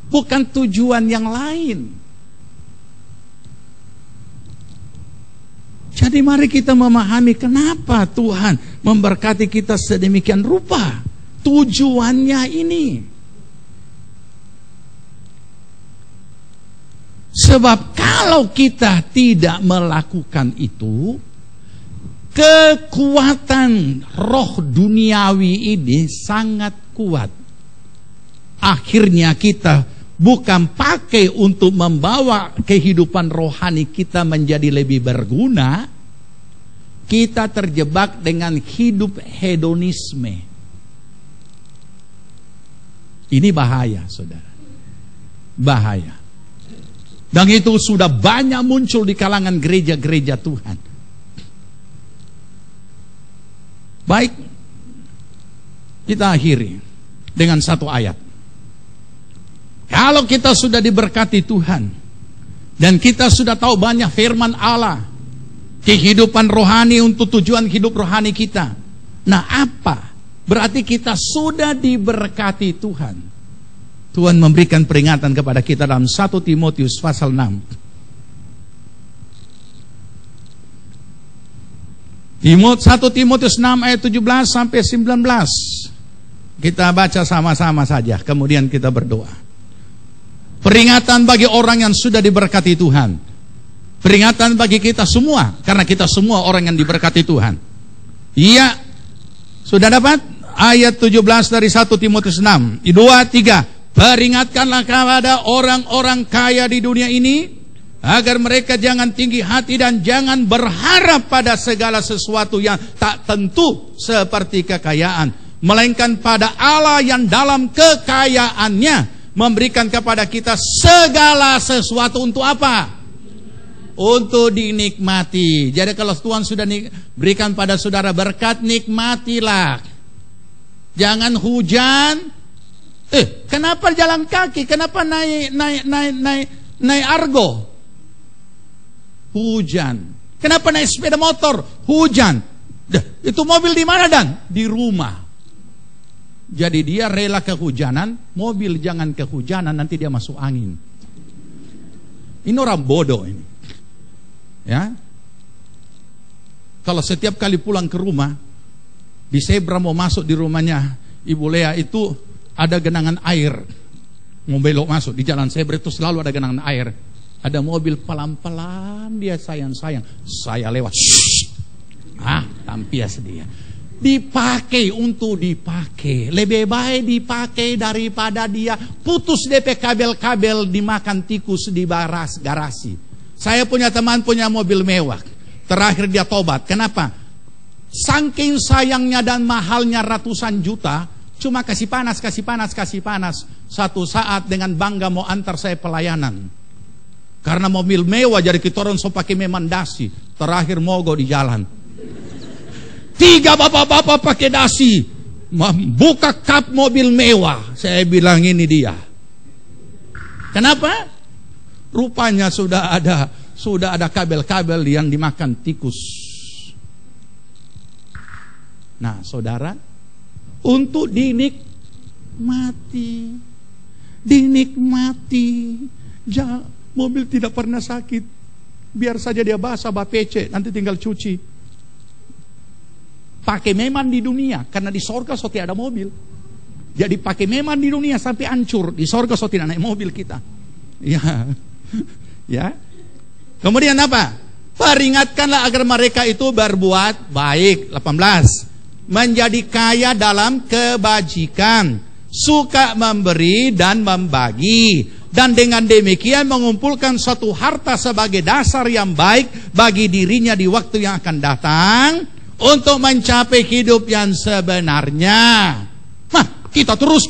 bukan tujuan yang lain. Jadi mari kita memahami kenapa Tuhan memberkati kita sedemikian rupa. Tujuannya ini. Sebab kalau kita tidak melakukan itu, kekuatan roh duniawi ini sangat kuat. Akhirnya kita bukan pakai untuk membawa kehidupan rohani kita menjadi lebih berguna. Kita terjebak dengan hidup hedonisme. Ini bahaya, saudara. Bahaya. Dan itu sudah banyak muncul di kalangan gereja-gereja Tuhan. Baik, kita akhiri dengan satu ayat. Kalau kita sudah diberkati Tuhan, dan kita sudah tahu banyak firman Allah, kehidupan rohani untuk tujuan hidup rohani kita. Nah, apa? Berarti kita sudah diberkati Tuhan. Tuhan memberikan peringatan kepada kita dalam 1 Timotius pasal 6. 1 Timotius 6 ayat 17 sampai 19. Kita baca sama-sama saja, kemudian kita berdoa. Peringatan bagi orang yang sudah diberkati Tuhan. Peringatan bagi kita semua, karena kita semua orang yang diberkati Tuhan. Iya, sudah dapat? Ayat 17 dari 1 Timotius 6. 2, 3. Peringatkanlah kepada orang-orang kaya di dunia ini, agar mereka jangan tinggi hati dan jangan berharap pada segala sesuatu yang tak tentu seperti kekayaan, melainkan pada Allah yang dalam kekayaannya memberikan kepada kita segala sesuatu untuk apa? Untuk dinikmati. Jadi kalau Tuhan sudah berikan pada saudara berkat, nikmatilah. Jangan hujan. Kenapa jalan kaki? Kenapa naik argo? Hujan. Kenapa naik sepeda motor? Hujan. Itu mobil di mana, Dan? Di rumah. Jadi dia rela kehujanan, mobil jangan kehujanan, nanti dia masuk angin. Ini orang bodoh ini. Ya. Kalau setiap kali pulang ke rumah, di zebra mau masuk di rumahnya Ibu Lea itu ada genangan air. Mau belok masuk di jalan zebra itu selalu ada genangan air. Ada mobil pelan-pelan dia sayang-sayang. Saya lewat. Tampias dia. Dipakai untuk dipakai. Lebih baik dipakai daripada dia putus DP kabel-kabel dimakan tikus di garasi. Saya punya teman punya mobil mewah. Terakhir dia tobat. Kenapa? Saking sayangnya dan mahalnya ratusan juta, cuma kasih panas. Satu saat dengan bangga mau antar saya pelayanan. Karena mobil mewah jadi kitoron so pakai memandasi. Terakhir mogok di jalan. 3 bapak-bapak pakai dasi membuka kap mobil mewah. Saya bilang ini dia. Kenapa? Rupanya sudah ada kabel-kabel yang dimakan tikus. Nah, saudara, untuk dinikmati. Mobil tidak pernah sakit. Biar saja dia basah, bapece, nanti tinggal cuci. pakai meman di dunia, karena di sorga so tidak ada mobil. Jadi pakai meman di dunia sampai hancur, di sorga so tidak naik mobil kita. Ya, ya. Kemudian apa? Peringatkanlah agar mereka itu berbuat baik. 18. Menjadi kaya dalam kebajikan, suka memberi dan membagi, dan dengan demikian mengumpulkan suatu harta sebagai dasar yang baik bagi dirinya di waktu yang akan datang untuk mencapai hidup yang sebenarnya. Nah, kita terus.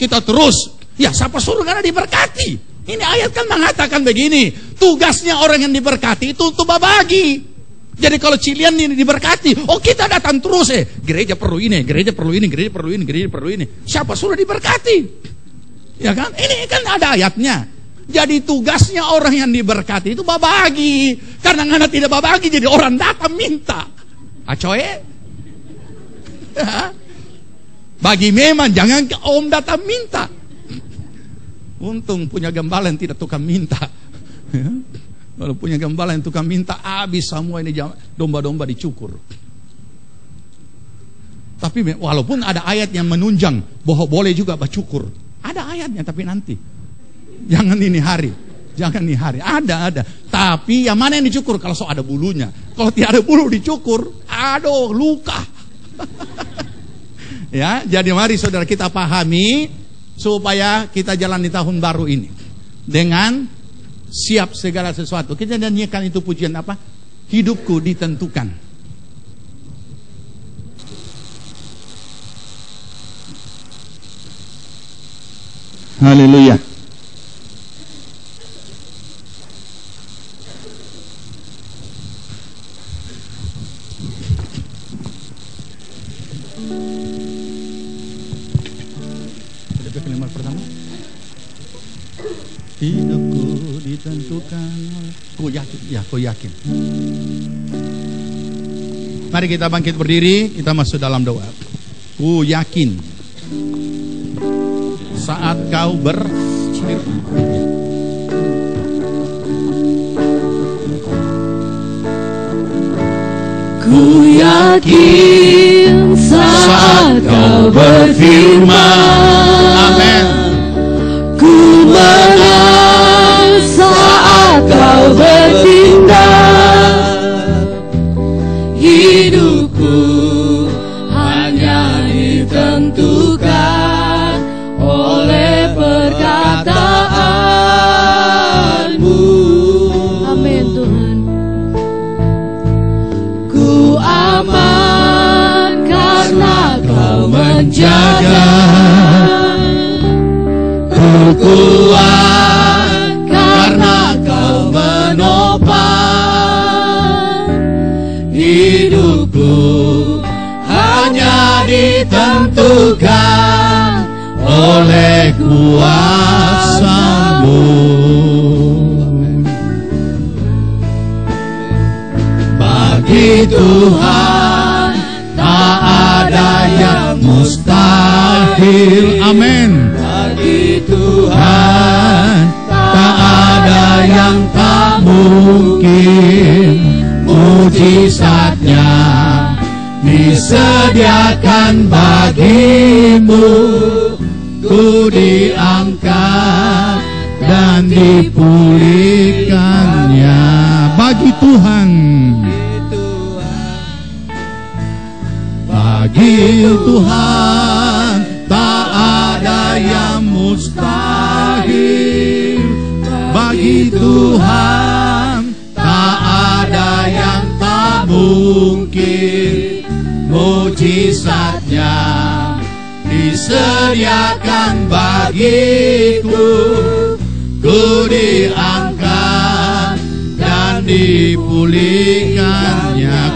Ya, siapa suruh karena diberkati? Ini ayat kan mengatakan begini, tugasnya orang yang diberkati itu untuk berbagi. Jadi kalau Cilian ini diberkati, oh kita datang terus gereja perlu ini, gereja perlu ini, gereja perlu ini, gereja perlu ini. Siapa suruh diberkati? Ya kan? Ini kan ada ayatnya. Jadi tugasnya orang yang diberkati itu berbagi. Karena karena tidak berbagi, jadi orang datang minta. Acoy? Bagi memang, jangan om datang minta. Untung punya gembala yang tidak tukang minta. Kalau punya gembala yang tukang minta, habis semua ini domba-domba dicukur. Tapi walaupun ada ayat yang menunjang bahwa boleh juga bercukur, ada ayatnya, tapi nanti. Jangan ini hari. Ada. Tapi yang mana yang dicukur? Kalau so ada bulunya. Kalau tidak ada bulu dicukur, aduh luka. Ya, jadi mari saudara kita pahami supaya kita jalan di tahun baru ini dengan siap segala sesuatu. Kita nyanyikan itu pujian apa? Hidupku ditentukan. Haleluya. Hidupku ditentukan. Ku yakin. Mari kita bangkit berdiri, kita masuk dalam doa. Ku yakin saat kau berfirman. Ku yakin saat kau berfirman. Amin. Ku menang saat kau bertindak. Hidupku hanya ditentukan oleh perkataanmu. Amin Tuhan. Ku aman karena kau menjaga. Ku kuat karena kau menopang. Hidupku hanya ditentukan oleh kuasa-Mu. Bagi Tuhan tak ada yang mustahil. Amin. Bagi Tuhan tak ada yang tak mungkin. Mujizatnya disediakan bagimu. Ku diangkat dan dipulihkannya. Bagi Tuhan, bagi Tuhan tak ada yang mustahil. Bagi Tuhan tak ada yang tak mungkin. Mujizatnya disediakan bagiku. Ku diangkat dan dipulihkannya.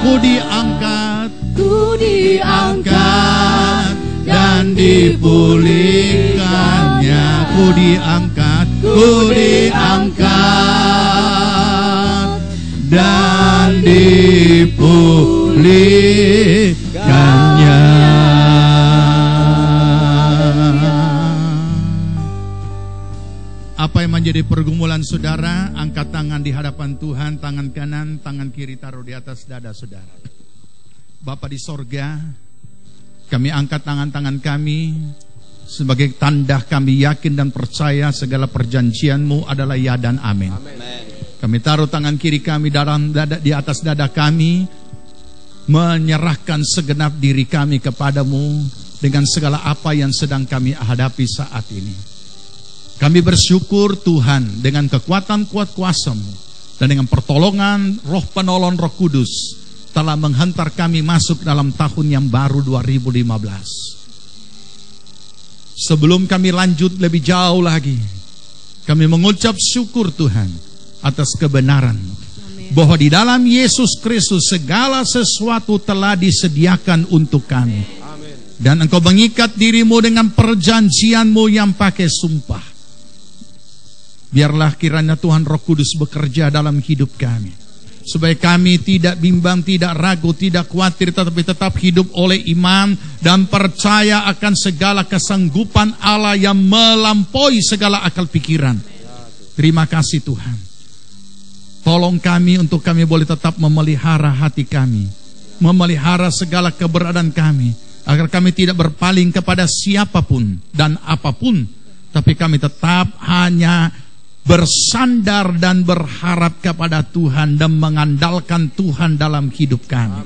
ku diangkat dan dipulihkannya. Ku diangkat dan dipulihkannya. Apa yang menjadi pergumulan saudara, angkat tangan di hadapan Tuhan, tangan kanan, tangan kiri taruh di atas dada saudara. Bapa di sorga, Kami angkat tangan-tangan kami sebagai tanda kami yakin dan percaya segala perjanjian-Mu adalah ya dan amin. Kami taruh tangan kiri kami di atas dada kami, menyerahkan segenap diri kami kepadamu dengan segala apa yang sedang kami hadapi saat ini. Kami bersyukur Tuhan dengan kekuatan kuat kuasa-Mu dan dengan pertolongan Roh Penolong Roh Kudus telah menghantar kami masuk dalam tahun yang baru 2015. Sebelum kami lanjut lebih jauh lagi, kami mengucap syukur Tuhan atas kebenaran bahwa di dalam Yesus Kristus segala sesuatu telah disediakan untuk kami. Dan Engkau mengikat dirimu dengan perjanjian-Mu yang pakai sumpah. Biarlah kiranya Tuhan Roh Kudus bekerja dalam hidup kami, supaya kami tidak bimbang, tidak ragu, tidak khawatir, tetapi tetap hidup oleh iman dan percaya akan segala kesanggupan Allah yang melampaui segala akal pikiran. Terima kasih Tuhan. Tolong kami untuk kami boleh tetap memelihara hati kami, memelihara segala keberadaan kami, agar kami tidak berpaling kepada siapapun dan apapun, tapi kami tetap hanya bersandar dan berharap kepada Tuhan dan mengandalkan Tuhan dalam hidup kami.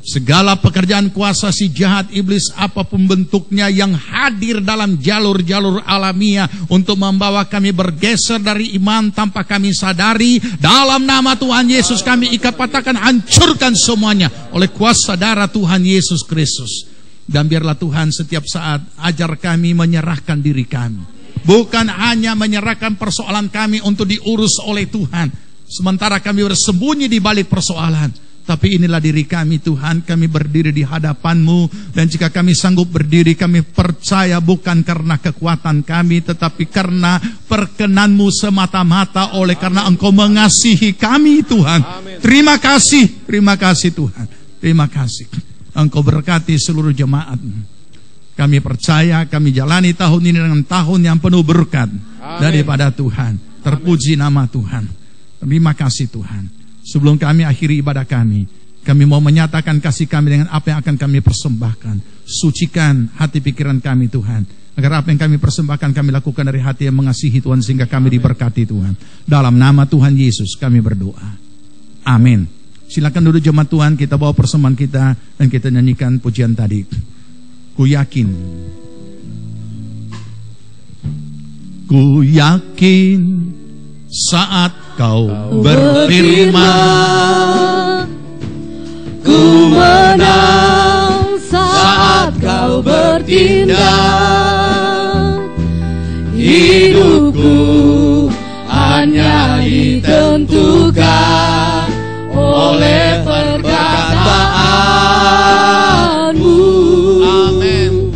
Segala pekerjaan kuasa si jahat iblis apapun bentuknya yang hadir dalam jalur-jalur alamiah untuk membawa kami bergeser dari iman tanpa kami sadari, dalam nama Tuhan Yesus kami ikat, patahkan, hancurkan semuanya oleh kuasa darah Tuhan Yesus Kristus. Dan biarlah Tuhan setiap saat ajar kami menyerahkan diri kami, bukan hanya menyerahkan persoalan kami untuk diurus oleh Tuhan, sementara kami bersembunyi di balik persoalan. Tapi inilah diri kami Tuhan, kami berdiri di hadapan-Mu. Dan jika kami sanggup berdiri, kami percaya bukan karena kekuatan kami, tetapi karena perkenan-Mu semata-mata, oleh karena Engkau mengasihi kami Tuhan. Terima kasih Tuhan. Terima kasih. Engkau berkati seluruh jemaat-Mu. Kami percaya kami jalani tahun ini dengan tahun yang penuh berkat daripada Tuhan. Terpuji nama Tuhan. Terima kasih Tuhan. Sebelum kami akhiri ibadah kami mau menyatakan kasih kami dengan apa yang akan kami persembahkan. Sucikan hati pikiran kami Tuhan, agar apa yang kami persembahkan kami lakukan dari hati yang mengasihi Tuhan, sehingga kami diberkati Tuhan. Dalam nama Tuhan Yesus kami berdoa. Amin. Silakan duduk jemaat Tuhan, kita bawa persembahan kita dan kita nyanyikan pujian tadi. Ku yakin saat Kau berfirman, ku menang saat Kau bertindak. Hidupku hanya ditentukan oleh perkataan-Mu. Amin.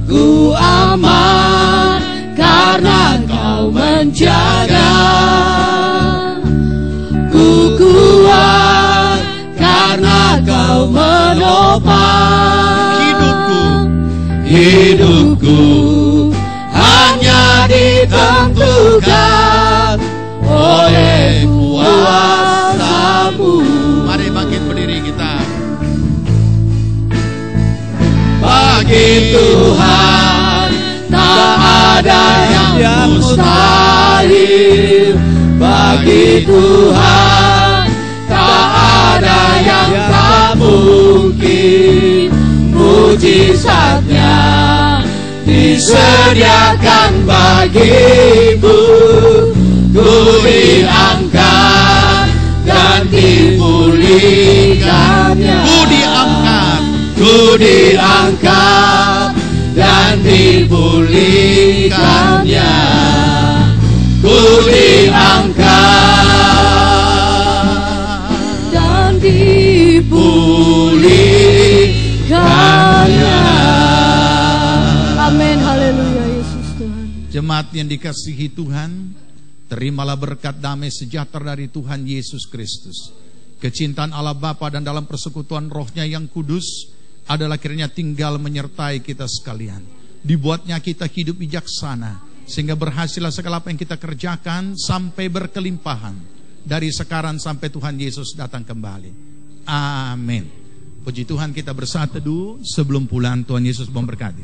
Ku aman karena Kau menjaga. Ku kuat karena Kau menopang. Hidupku hanya ditentukan oleh kuasa-Mu. Mari bangkit berdiri kita. Bagi Tuhan tak ada yang mustahil. Bagi Tuhan tak ada yang tak mungkin. Mujizatnya disediakan bagiku. Ku diangkat dan dipulihkannya. Ku diangkat dan dipulihkannya. Ku diangkat dan dipulihkannya. Amin. Haleluya Yesus Tuhan. Jemaat yang dikasihi Tuhan, terimalah berkat damai sejahtera dari Tuhan Yesus Kristus. Kecintaan Allah Bapa dan dalam persekutuan Roh-Nya yang kudus adalah kiranya tinggal menyertai kita sekalian. Dibuatnya kita hidup bijaksana, sehingga berhasillah segala apa yang kita kerjakan sampai berkelimpahan, dari sekarang sampai Tuhan Yesus datang kembali. Amin. Puji Tuhan, kita bersatu teduh sebelum pulang. Tuhan Yesus memberkati.